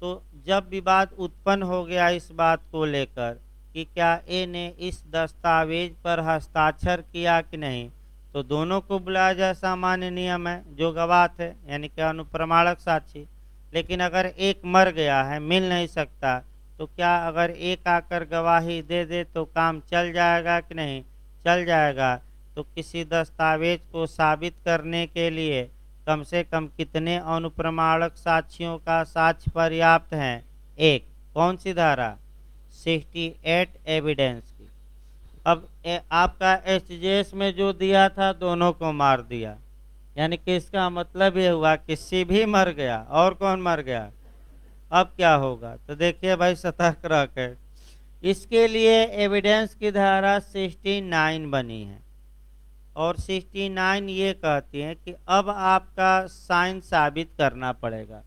तो जब विवाद उत्पन्न हो गया इस बात को लेकर कि क्या ए ने इस दस्तावेज पर हस्ताक्षर किया कि नहीं, तो दोनों को बुलाया जाए, सामान्य नियम है, जो गवाह थे यानी कि अनुप्रमाणक साक्षी। लेकिन अगर एक मर गया है, मिल नहीं सकता, तो क्या अगर एक आकर गवाही दे दे तो काम चल जाएगा कि नहीं, चल जाएगा। तो किसी दस्तावेज को साबित करने के लिए कम से कम कितने अनुप्रमाणक साक्ष्यों का साक्ष्य पर्याप्त है? एक। कौन सी धारा? 68 एविडेंस की। अब आपका एचजेएस में जो दिया था दोनों को मार दिया, यानी कि इसका मतलब ये हुआ कि सी भी मर गया और कौन मर गया? अब क्या होगा? तो देखिए भाई, सतर्क रखें। इसके लिए एविडेंस की धारा 69 बनी है और 69 ये कहती है कि अब आपका साइन साबित करना पड़ेगा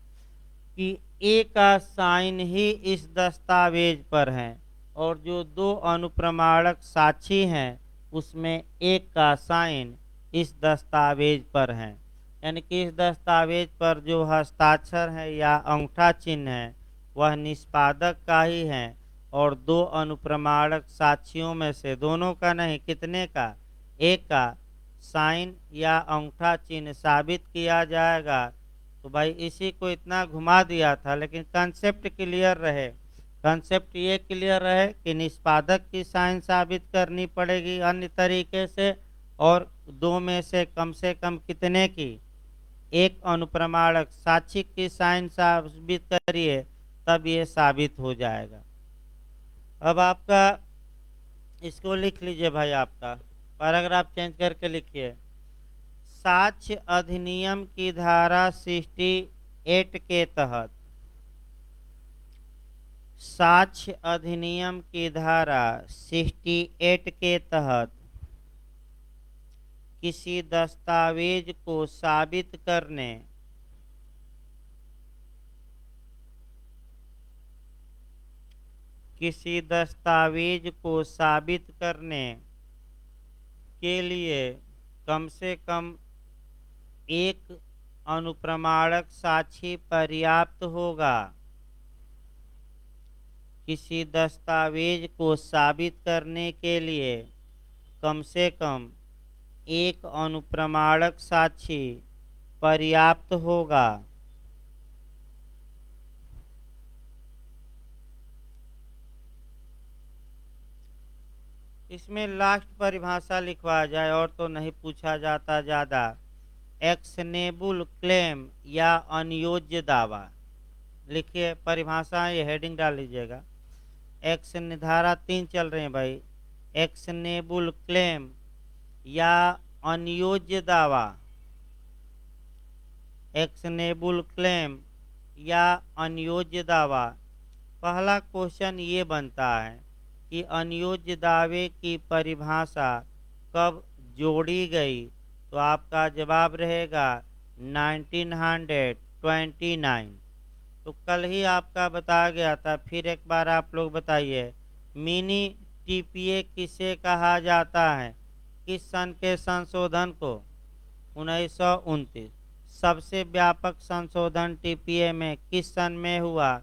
कि ए का साइन ही इस दस्तावेज पर है और जो दो अनुप्रमाणक साक्षी हैं उसमें एक का साइन इस दस्तावेज पर है, यानी कि इस दस्तावेज पर जो हस्ताक्षर है या अंगूठा चिन्ह है वह निष्पादक का ही है और दो अनुप्रमाणक साक्षियों में से दोनों का नहीं, कितने का? एक का साइन या अंगूठा चिन्ह साबित किया जाएगा। तो भाई इसी को इतना घुमा दिया था, लेकिन कंसेप्ट क्लियर रहे। कंसेप्ट ये क्लियर रहे कि निष्पादक की साइन साबित करनी पड़ेगी अन्य तरीके से, और दो में से कम कितने की? एक अनुप्रमाणक साक्षी की साइन साबित करिए, तब ये साबित हो जाएगा। अब आपका इसको लिख लीजिए भाई, आपका पैराग्राफ चेंज करके लिखिए। साक्ष्य अधिनियम की धारा 68 के तहत, साक्ष्य अधिनियम की धारा 68 के तहत किसी दस्तावेज को साबित करने किसी दस्तावेज को साबित करने के लिए कम से कम एक अनुप्रमाणक साक्षी पर्याप्त होगा। किसी दस्तावेज को साबित करने के लिए कम से कम एक अनुप्रमाणक साक्षी पर्याप्त होगा। इसमें लास्ट परिभाषा लिखवा जाए और तो नहीं पूछा जाता ज़्यादा। एक्शनेबल क्लेम या अनयोज्य दावा, लिखिए परिभाषा, ये हेडिंग डाल लीजिएगा। एक्शन धारा 3 चल रहे हैं भाई। एक्शनेबल क्लेम या अनयोज्य दावा, एक्शनेबल क्लेम या अनयोज्य दावा। पहला क्वेश्चन ये बनता है कि अनयोज्य दावे की परिभाषा कब जोड़ी गई? तो आपका जवाब रहेगा 1929। तो कल ही आपका बताया गया था, फिर एक बार आप लोग बताइए, मिनी टीपीए किसे कहा जाता है? किस सन के संशोधन को? 1929। सबसे व्यापक संशोधन टीपीए में किस सन में हुआ?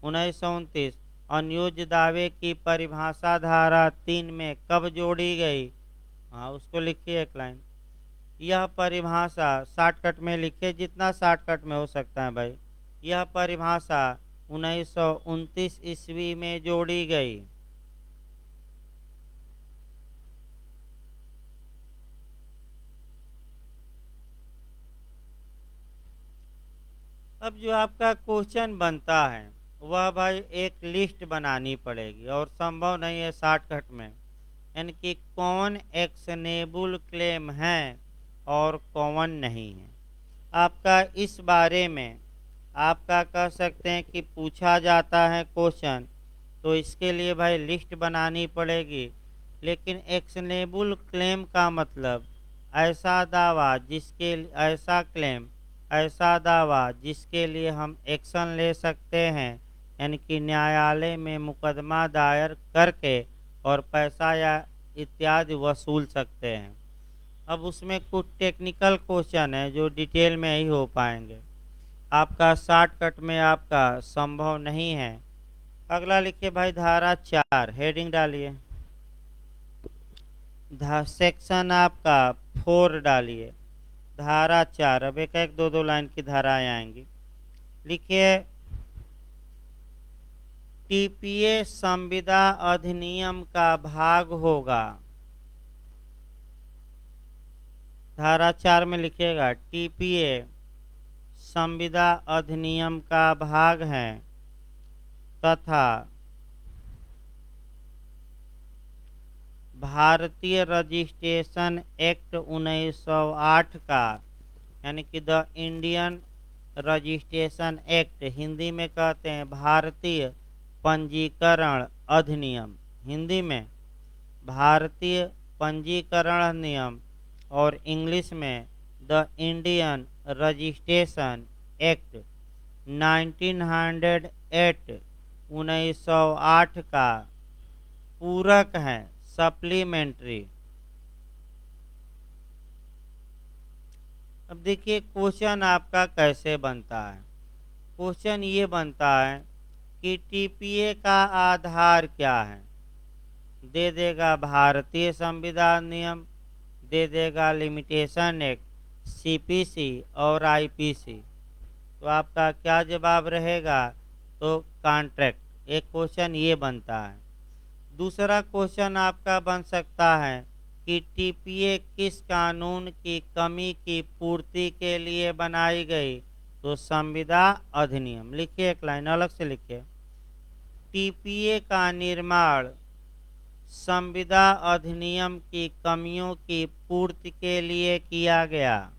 1929। अनयोज्य दावे की परिभाषा धारा 3 में कब जोड़ी गई? हाँ, उसको लिखिए एक लाइन। यह परिभाषा शॉर्टकट में लिखिए, जितना शॉर्टकट में हो सकता है भाई। यह परिभाषा 1929 ईस्वी में जोड़ी गई। अब जो आपका क्वेश्चन बनता है वह भाई एक लिस्ट बनानी पड़ेगी और संभव नहीं है शॉर्टकट में, यानी कि कौन एक्शनेबल क्लेम है और कौन नहीं है। आपका इस बारे में आपका कह सकते हैं कि पूछा जाता है क्वेश्चन, तो इसके लिए भाई लिस्ट बनानी पड़ेगी। लेकिन एक्शनेबल क्लेम का मतलब ऐसा दावा जिसके, ऐसा क्लेम, ऐसा दावा जिसके लिए हम एक्शन ले सकते हैं, यानी कि न्यायालय में मुकदमा दायर करके और पैसा या इत्यादि वसूल सकते हैं। अब उसमें कुछ टेक्निकल क्वेश्चन है जो डिटेल में ही हो पाएंगे, आपका शॉर्टकट में आपका संभव नहीं है। अगला लिखिए भाई, धारा 4, हेडिंग डालिए। सेक्शन आपका 4 डालिए, धारा 4। अब एक एक दो दो लाइन की धाराएं आएंगी। लिखिए, टीपीए संविदा अधिनियम का भाग होगा। धारा 4 में लिखिएगा टीपीए संविदा अधिनियम का भाग है तथा भारतीय रजिस्ट्रेशन एक्ट 1908 का, यानी कि the Indian registration act, Hindi में कहते हैं भारतीय पंजीकरण अधिनियम, हिंदी में भारतीय पंजीकरण नियम, और इंग्लिश में द इंडियन रजिस्ट्रेशन एक्ट 1908 1908 का पूरक है, सप्लीमेंट्री। अब देखिए क्वेश्चन आपका कैसे बनता है। क्वेश्चन ये बनता है कि टीपीए का आधार क्या है, दे देगा भारतीय संविधान नियम, दे देगा लिमिटेशन एक्ट, सीपीसी और आईपीसी। तो आपका क्या जवाब रहेगा, तो कॉन्ट्रैक्ट। एक क्वेश्चन ये बनता है। दूसरा क्वेश्चन आपका बन सकता है कि टीपीए किस कानून की कमी की पूर्ति के लिए बनाई गई, तो संविदा अधिनियम। लिखिए, एक लाइन अलग से लिखिए, टीपीए का निर्माण संविदा अधिनियम की कमियों की पूर्ति के लिए किया गया।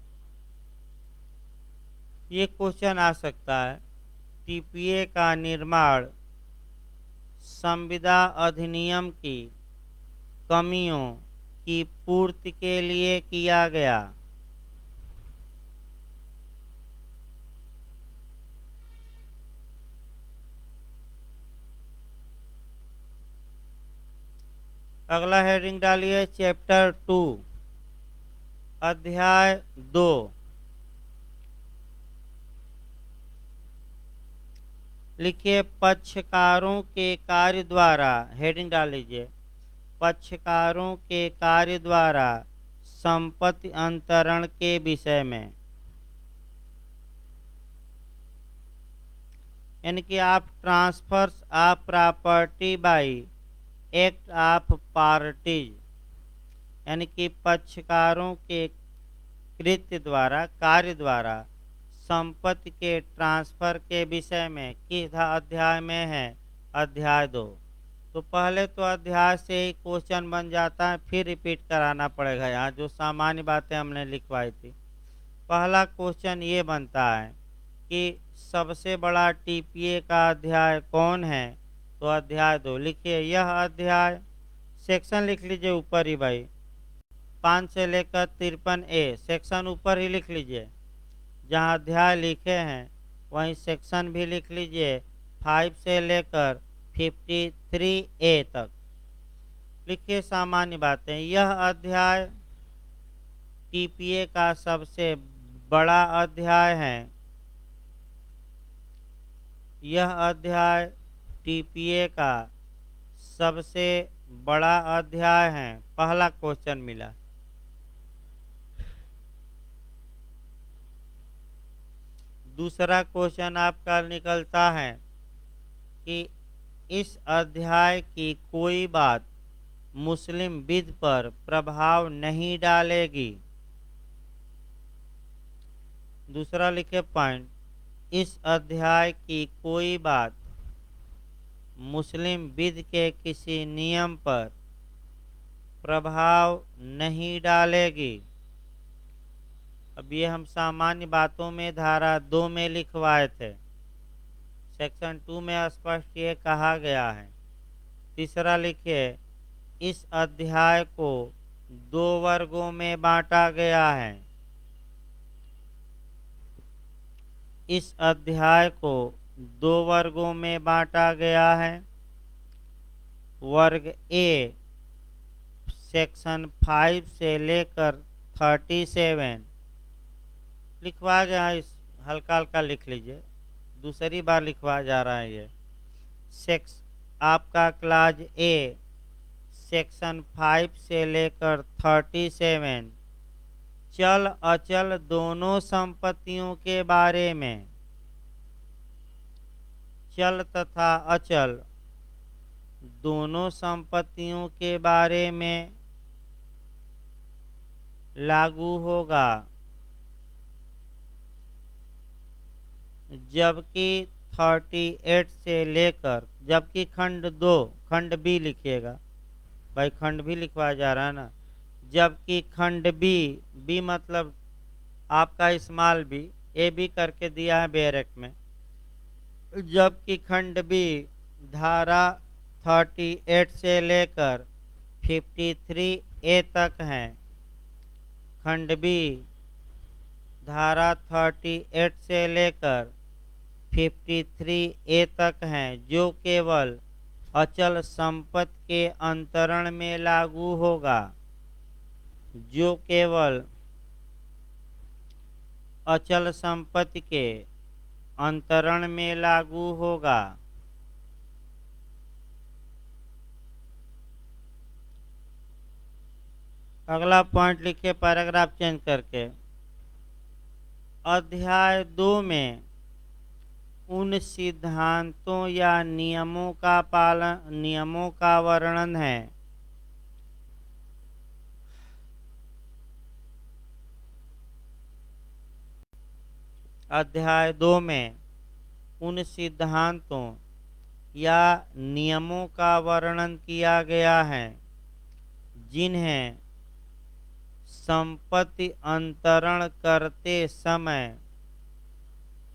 ये क्वेश्चन आ सकता है, टीपीए का निर्माण संविदा अधिनियम की कमियों की पूर्ति के लिए किया गया। अगला हेडिंग डालिए चैप्टर 2 अध्याय 2। लिखिए पक्षकारों के कार्य द्वारा, हेडिंग डाल लीजिए, पक्षकारों के कार्य द्वारा संपत्ति अंतरण के विषय में। यानी कि आप transfers of property bye act of parties, यानी कि पक्षकारों के कृत्य द्वारा, कार्य द्वारा संपत्ति के ट्रांसफर के विषय में किस अध्याय में है, अध्याय 2। तो पहले तो अध्याय से ही क्वेश्चन बन जाता है, फिर रिपीट कराना पड़ेगा यहाँ जो सामान्य बातें हमने लिखवाई थी। पहला क्वेश्चन ये बनता है कि सबसे बड़ा टीपीए का अध्याय कौन है, तो अध्याय 2। लिखिए यह अध्याय, सेक्शन लिख लीजिए ऊपर ही भाई, 5 से लेकर 53A, सेक्शन ऊपर ही लिख लीजिए, जहाँ अध्याय लिखे हैं वहीं सेक्शन भी लिख लीजिए, 5 से लेकर 53A तक। लिखिए सामान्य बातें, यह अध्याय टीपीए का सबसे बड़ा अध्याय है। यह अध्याय टीपीए का सबसे बड़ा अध्याय है। पहला क्वेश्चन मिला। दूसरा क्वेश्चन आपका निकलता है कि इस अध्याय की कोई बात मुस्लिम विध पर प्रभाव नहीं डालेगी। दूसरा लिखे पॉइंट, इस अध्याय की कोई बात मुस्लिम विध के किसी नियम पर प्रभाव नहीं डालेगी। अब ये हम सामान्य बातों में धारा 2 में लिखवाए थे, सेक्शन 2 में स्पष्ट ये कहा गया है। तीसरा लिखिए, इस अध्याय को 2 वर्गों में बांटा गया है। इस अध्याय को 2 वर्गों में बांटा गया है। वर्ग ए सेक्शन 5 से लेकर 37 लिखवा गया। इस हल्का हल्का लिख लीजिए, दूसरी बार लिखवा जा रहा है ये। सेक्स आपका क्लास ए सेक्शन 5 से लेकर 37 चल अचल दोनों संपत्तियों के बारे में, चल तथा अचल दोनों संपत्तियों के बारे में लागू होगा, जबकि 38 से लेकर, जबकि खंड 2, खंड बी लिखिएगा भाई, खंड भी लिखवाया जा रहा है ना। जबकि खंड बी, बी मतलब आपका स्मॉल बी, ए बी करके दिया है बैरक में। जबकि खंड बी धारा 38 से लेकर 53 ए तक है। खंड बी धारा 38 से लेकर 53 ए तक हैं, जो केवल अचल संपत्ति के अंतरण में लागू होगा, जो केवल अचल संपत्ति के अंतरण में लागू होगा। अगला पॉइंट लिखिए पैराग्राफ चेंज करके। अध्याय 2 में उन सिद्धांतों या नियमों का वर्णन है अध्याय 2 में उन सिद्धांतों या नियमों का वर्णन किया गया है जिन्हें संपत्ति अंतरण करते समय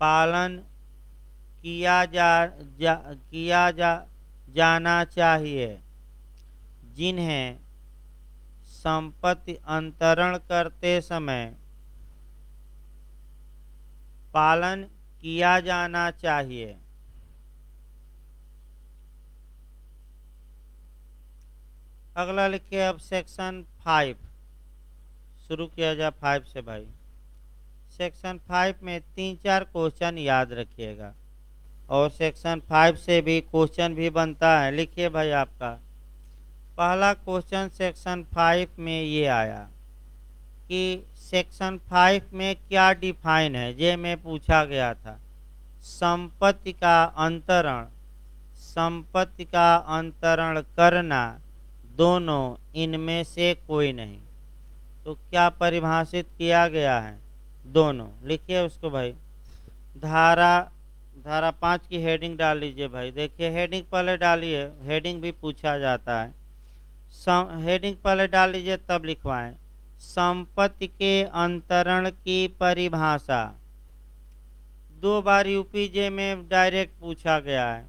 पालन जाना चाहिए, जिन्हें संपत्ति अंतरण करते समय पालन किया जाना चाहिए। अगला लिखिए अब सेक्शन 5, शुरू किया जाए 5 से भाई। सेक्शन 5 में 3-4 क्वेश्चन याद रखिएगा, और सेक्शन 5 से भी क्वेश्चन भी बनता है। लिखिए भाई, आपका पहला क्वेश्चन सेक्शन 5 में ये आया कि सेक्शन 5 में क्या डिफाइन है, ये में पूछा गया था। संपत्ति का अंतरण, संपत्ति का अंतरण करना, दोनों इनमें से कोई नहीं। तो क्या परिभाषित किया गया है, दोनों। लिखिए उसको भाई। धारा 5 की हेडिंग डाल लीजिए भाई। देखिए हेडिंग पहले डालिए, हेडिंग भी पूछा जाता है। हेडिंग पहले डाल लीजिए तब लिखवाएं। संपत्ति के अंतरण की परिभाषा 2 बार यूपीजे में डायरेक्ट पूछा गया है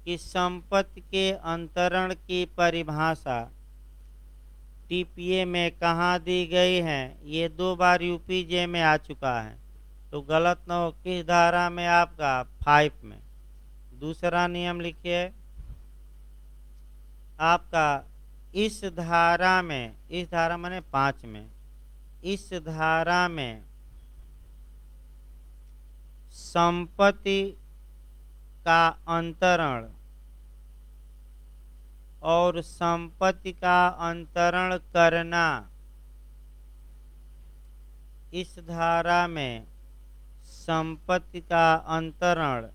कि संपत्ति के अंतरण की परिभाषा टीपीए में कहाँ दी गई है। ये 2 बार यूपीजे में आ चुका है, तो गलत न हो। किस धारा में, आपका 5 में। दूसरा नियम लिखिए आपका इस धारा में, इस धारा माने 5 में, इस धारा में संपत्ति का अंतरण और संपत्ति का अंतरण करना, इस धारा में संपत्ति का अंतरण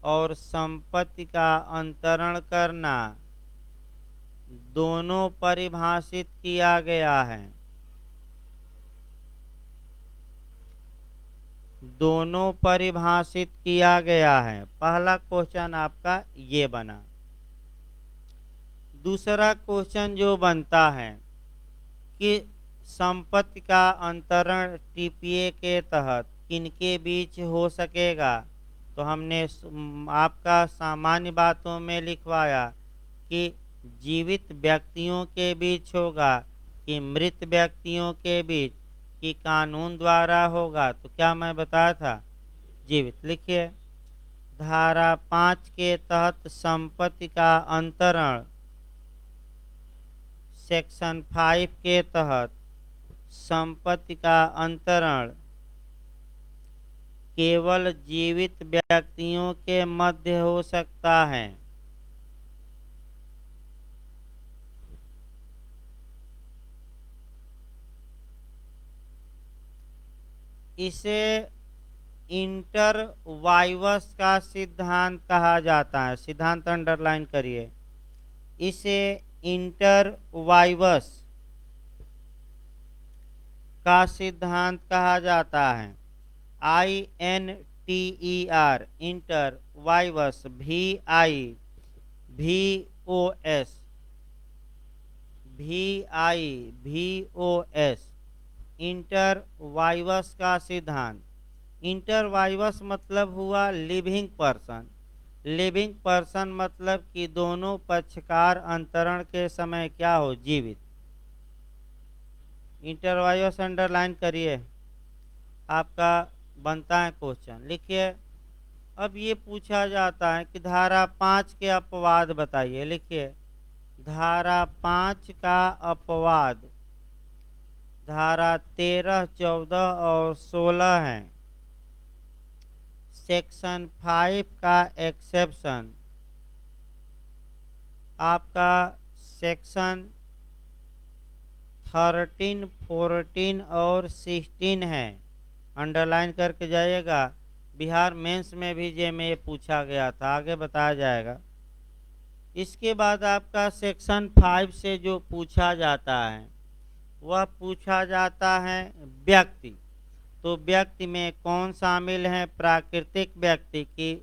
और संपत्ति का अंतरण करना दोनों परिभाषित किया गया है। दोनों परिभाषित किया गया है। पहला क्वेश्चन आपका ये बना। दूसरा क्वेश्चन जो बनता है कि संपत्ति का अंतरण टीपीए के तहत किनके बीच हो सकेगा, तो हमने आपका सामान्य बातों में लिखवाया कि जीवित व्यक्तियों के बीच होगा कि मृत व्यक्तियों के बीच कि कानून द्वारा होगा। तो क्या मैं बताया था, जीवित। लिखिए धारा 5 के तहत संपत्ति का अंतरण सेक्शन 5 के तहत संपत्ति का अंतरण केवल जीवित व्यक्तियों के मध्य हो सकता है। इसे इंटर वाइवस का सिद्धांत कहा जाता है। सिद्धांत अंडरलाइन करिए। इसे इंटर वाइवस का सिद्धांत कहा जाता है। INTER inter, vivos VIVOS VIVOS inter vivos का सिद्धांत। इंटर वाइवस मतलब हुआ लिविंग पर्सन। लिविंग पर्सन मतलब कि दोनों पक्षकार अंतरण के समय क्या हो, जीवित। इंटर वाइवस अंडरलाइन करिए, आपका बनता है क्वेश्चन। लिखिए, अब ये पूछा जाता है कि धारा 5 के अपवाद बताइए। लिखिए, धारा 5 का अपवाद धारा 13, 14 और 16 है। सेक्शन 5 का एक्सेप्शन आपका सेक्शन 13, 14 और 16 है। अंडरलाइन करके जाइएगा, बिहार मेंस में भी जे में ये पूछा गया था, आगे बताया जाएगा। इसके बाद आपका सेक्शन 5 से जो पूछा जाता है वह पूछा जाता है व्यक्ति। तो व्यक्ति में कौन शामिल है, प्राकृतिक व्यक्ति की,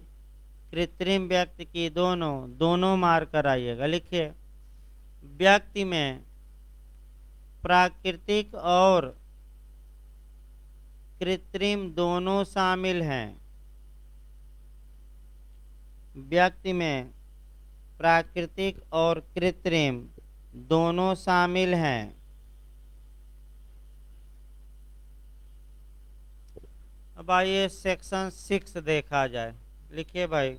कृत्रिम व्यक्ति की, दोनों मार्क कराइएगा। लिखिए, व्यक्ति में प्राकृतिक और कृत्रिम दोनों शामिल हैं। व्यक्ति में प्राकृतिक और कृत्रिम दोनों शामिल हैं। अब आइए सेक्शन 6 देखा जाए। लिखिए भाई,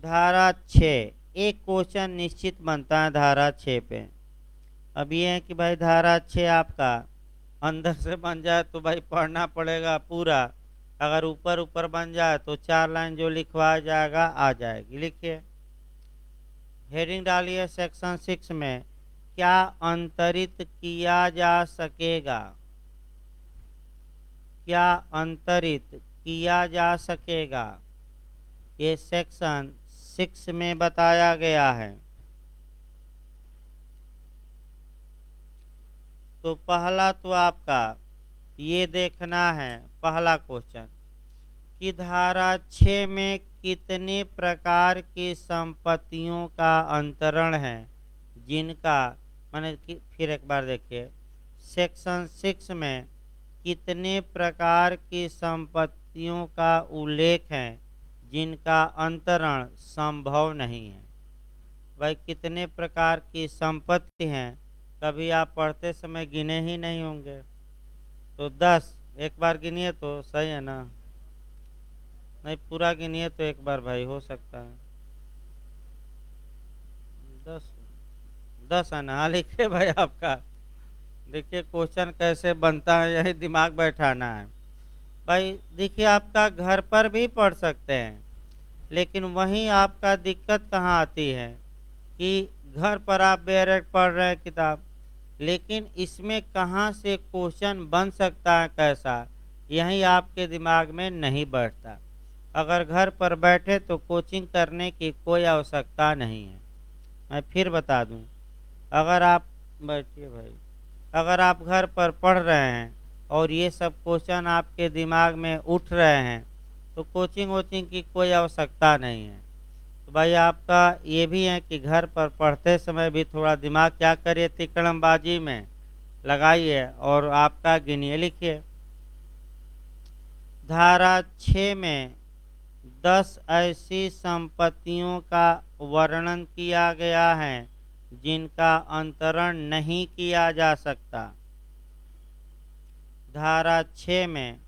धारा 6 एक क्वेश्चन निश्चित बनता है धारा 6 पे। अब ये है कि भाई धारा 6 आपका अंदर से बन जाए तो भाई पढ़ना पड़ेगा पूरा, अगर ऊपर ऊपर बन जाए तो 4 लाइन जो लिखवाया जाएगा आ जाएगी। लिखिए, हेडिंग डालिए सेक्शन 6 में, क्या अंतरित किया जा सकेगा। क्या अंतरित किया जा सकेगा, ये सेक्शन 6 में बताया गया है। तो पहला तो आपका ये देखना है, पहला क्वेश्चन कि धारा 6 में कितने प्रकार की संपत्तियों का अंतरण है, जिनका माने कि, फिर एक बार देखिए, सेक्शन 6 में कितने प्रकार की संपत्तियों का उल्लेख है जिनका अंतरण संभव नहीं है। भाई कितने प्रकार की संपत्ति हैं, कभी आप पढ़ते समय गिने ही नहीं होंगे। तो 10 एक बार गिनिए तो सही है ना, नहीं पूरा गिनिए तो एक बार भाई हो सकता है। 10 10 है ना, लिखिए भाई आपका। देखिए क्वेश्चन कैसे बनता है, यही दिमाग बैठाना है भाई। देखिए, आपका घर पर भी पढ़ सकते हैं, लेकिन वहीं आपका दिक्कत कहाँ आती है कि घर पर आप बेरेक्ट पढ़ रहे हैं किताब, लेकिन इसमें कहाँ से क्वेश्चन बन सकता है कैसा, यही आपके दिमाग में नहीं बैठता। अगर घर पर बैठे तो कोचिंग करने की कोई आवश्यकता नहीं है। मैं फिर बता दूं, अगर आप बैठिए भाई, अगर आप घर पर पढ़ रहे हैं और ये सब क्वेश्चन आपके दिमाग में उठ रहे हैं तो कोचिंग वोचिंग की कोई आवश्यकता नहीं है। तो भाई आपका ये भी है कि घर पर पढ़ते समय भी थोड़ा दिमाग क्या करिए, तिकड़मबाजी में लगाइए और आपका गिनिए। लिखिए, धारा 6 में 10 ऐसी संपत्तियों का वर्णन किया गया है जिनका अंतरण नहीं किया जा सकता। धारा 6 में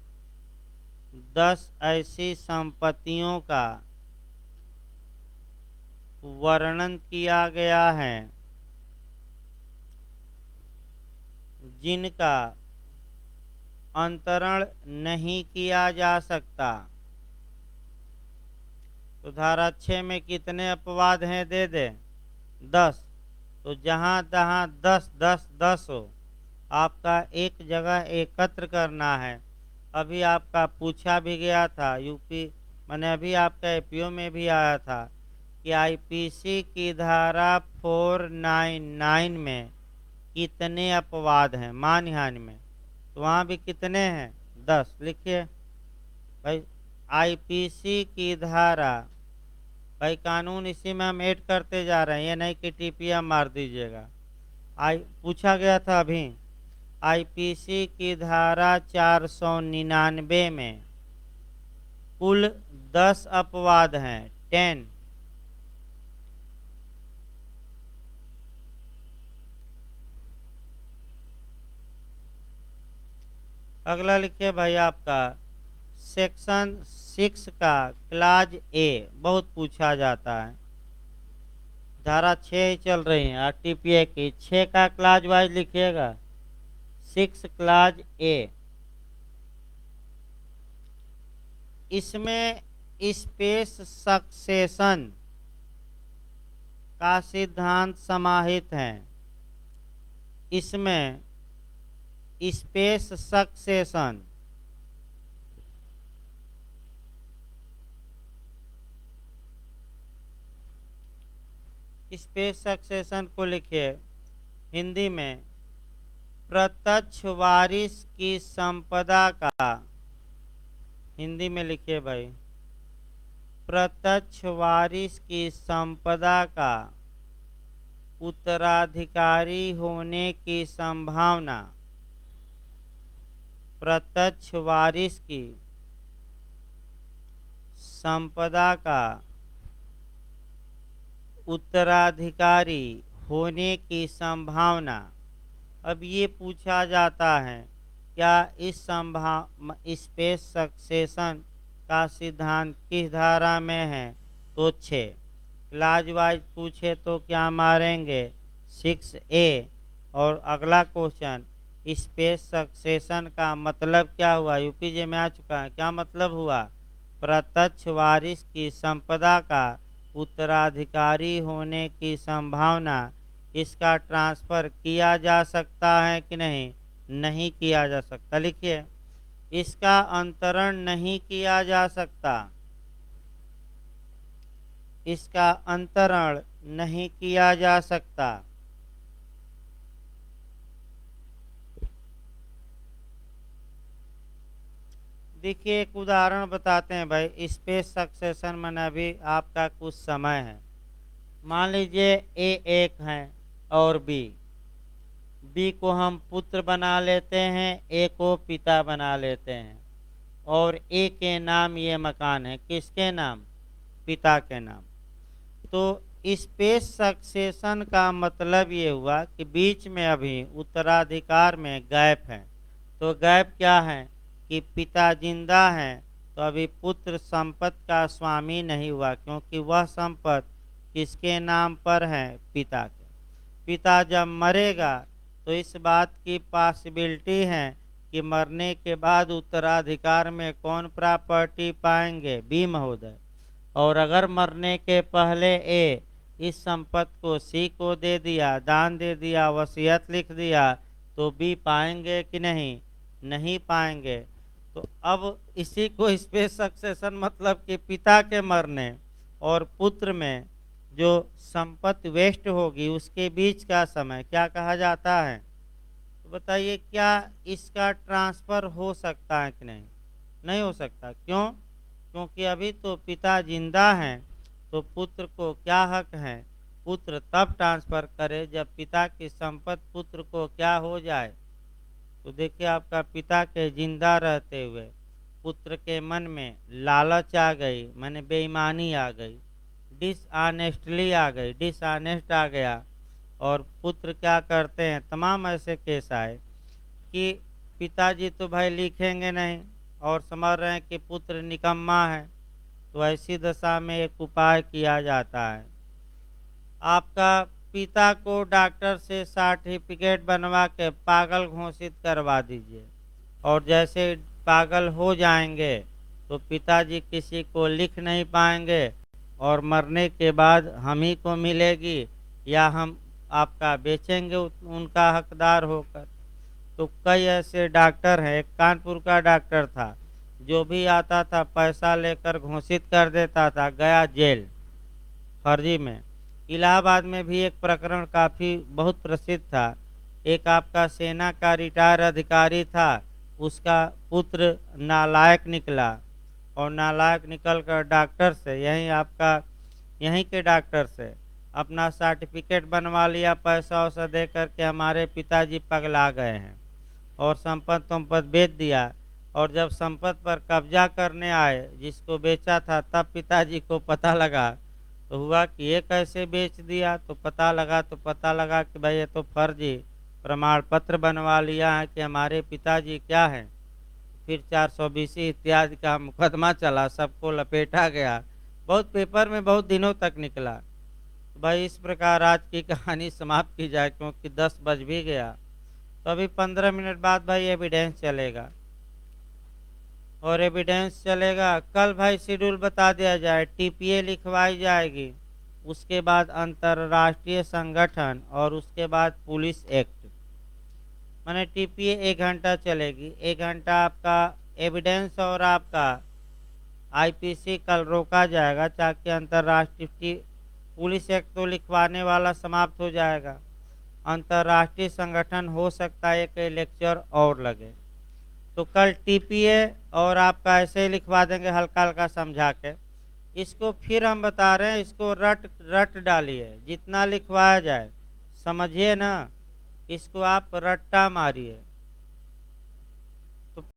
10 ऐसी संपत्तियों का वर्णन किया गया है जिनका अंतरण नहीं किया जा सकता। तो धारा 6 में कितने अपवाद हैं, दे दे 10। तो जहाँ तहाँ 10 10 10 हो, आपका एक जगह एकत्र करना है। अभी आपका पूछा भी गया था यूपी, मैंने अभी आपका एपीओ में भी आया था कि आईपीसी की धारा 499 में कितने अपवाद हैं मानहानि में। तो वहाँ भी कितने हैं 10 लिखिए भाई। आईपीसी की धारा, भाई कानून इसी में हम ऐड करते जा रहे हैं, ये नहीं कि टीपीएम मार दीजिएगा। पूछा गया था अभी, आईपीसी की धारा 499 में कुल 10 अपवाद हैं, 10। अगला लिखिए भाई आपका सेक्शन 6 का क्लाज ए, बहुत पूछा जाता है। धारा 6 ही चल रही है आरटीपीए की, 6 का क्लाज वाइज लिखिएगा। 6 क्लाज ए, इसमें स्पेस सक्सेशन का सिद्धांत समाहित है। इसमें स्पेस सक्सेशन स्पेस सक्सेशन को लिखिए हिंदी में, प्रत्यक्ष वारिस की संपदा का, हिंदी में लिखिए भाई, प्रत्यक्ष वारिस की संपदा का उत्तराधिकारी होने की संभावना, प्रत्यक्ष वारिस की संपदा का उत्तराधिकारी होने की संभावना। अब ये पूछा जाता है क्या इस स्पेस सक्सेशन का सिद्धांत किस धारा में है, तो 6। क्लाज वाइज पूछे तो क्या मारेंगे 6A। और अगला क्वेश्चन, स्पेस सक्सेशन का मतलब क्या हुआ, यूपीजे में आ चुका है, क्या मतलब हुआ, प्रत्यक्ष वारिस की संपदा का उत्तराधिकारी होने की संभावना, इसका ट्रांसफर किया जा सकता है कि नहीं, नहीं किया जा सकता। लिखिए इसका अंतरण नहीं किया जा सकता, इसका अंतरण नहीं किया जा सकता। देखिए एक उदाहरण बताते हैं भाई, स्पेस सक्सेशन में अभी आपका कुछ समय है, मान लीजिए ए एक है और बी को हम पुत्र बना लेते हैं, ए को पिता बना लेते हैं, और ए के नाम ये मकान है, किसके नाम, पिता के नाम। तो स्पेस सक्सेशन का मतलब ये हुआ कि बीच में अभी उत्तराधिकार में गैप है। तो गैप क्या है कि पिता जिंदा है तो अभी पुत्र संपत्ति का स्वामी नहीं हुआ, क्योंकि वह संपत्ति किसके नाम पर है, पिता के। पिता जब मरेगा तो इस बात की पॉसिबिलिटी है कि मरने के बाद उत्तराधिकार में कौन प्रॉपर्टी पाएंगे, बी महोदय। और अगर मरने के पहले ए इस संपत्ति को सी को दे दिया, दान दे दिया, वसीयत लिख दिया, तो बी पाएंगे कि नहीं, नहीं पाएंगे। तो अब इसी को स्पेस सक्सेशन मतलब कि पिता के मरने और पुत्र में जो संपत्ति वेस्ट होगी उसके बीच का समय क्या कहा जाता है। तो बताइए क्या इसका ट्रांसफर हो सकता है कि नहीं, नहीं हो सकता। क्यों, क्योंकि अभी तो पिता जिंदा हैं, तो पुत्र को क्या हक है, पुत्र तब ट्रांसफर करे जब पिता की संपत्ति पुत्र को क्या हो जाए। तो देखिए आपका पिता के जिंदा रहते हुए पुत्र के मन में लालच आ गई, माने बेईमानी आ गई, डिसऑनेस्टली आ गई, डिसऑनेस्ट आ गया, और पुत्र क्या करते हैं, तमाम ऐसे केस आए कि पिताजी तो भाई लिखेंगे नहीं और समझ रहे हैं कि पुत्र निकम्मा है। तो ऐसी दशा में एक उपाय किया जाता है, आपका पिता को डॉक्टर से सर्टिफिकेट बनवा के पागल घोषित करवा दीजिए, और जैसे पागल हो जाएंगे तो पिताजी किसी को लिख नहीं पाएंगे और मरने के बाद हम ही को मिलेगी या हम आपका बेचेंगे उनका हकदार होकर। तो कई ऐसे डॉक्टर हैं, एक कानपुर का डॉक्टर था, जो भी आता था पैसा लेकर घोषित कर देता था, गया जेल फर्जी में। इलाहाबाद में भी एक प्रकरण काफ़ी बहुत प्रसिद्ध था एक आपका सेना का रिटायर अधिकारी था, उसका पुत्र नालायक निकला और नालायक निकल कर डॉक्टर से, यहीं के डॉक्टर से अपना सर्टिफिकेट बनवा लिया, पैसा वैसा दे करके हमारे पिताजी पगला गए हैं और संपत्ति संपत्ति बेच दिया। और जब संपत्ति पर कब्जा करने आए जिसको बेचा था, तब पिताजी को पता लगा, तो हुआ कि ये कैसे बेच दिया। तो पता लगा कि भाई ये तो फर्जी प्रमाण पत्र बनवा लिया है कि हमारे पिताजी क्या हैं। फिर 420 इत्यादि का मुकदमा चला, सबको लपेटा गया, बहुत पेपर में बहुत दिनों तक निकला। तो भाई इस प्रकार आज की कहानी समाप्त की जाए, क्योंकि 10 बज भी गया। तो अभी 15 मिनट बाद भाई एविडेंस चलेगा, और एविडेंस चलेगा कल भाई शेड्यूल बता दिया जाए, टीपीए लिखवाई जाएगी, उसके बाद अंतर्राष्ट्रीय संगठन और उसके बाद पुलिस एक्ट। माने टीपीए 1 घंटा चलेगी, 1 घंटा आपका एविडेंस और आपका आईपीसी कल रोका जाएगा, ताकि अंतर्राष्ट्रीय पुलिस एक्ट तो लिखवाने वाला समाप्त हो जाएगा। अंतर्राष्ट्रीय संगठन हो सकता है एक लेक्चर और लगे, तो कल टीपीए और आपका ऐसे ही लिखवा देंगे हल्का हल्का समझा के। इसको फिर हम बता रहे हैं, इसको रट रट डालिए, जितना लिखवाया जाए समझिए ना, इसको आप रट्टा मारिए।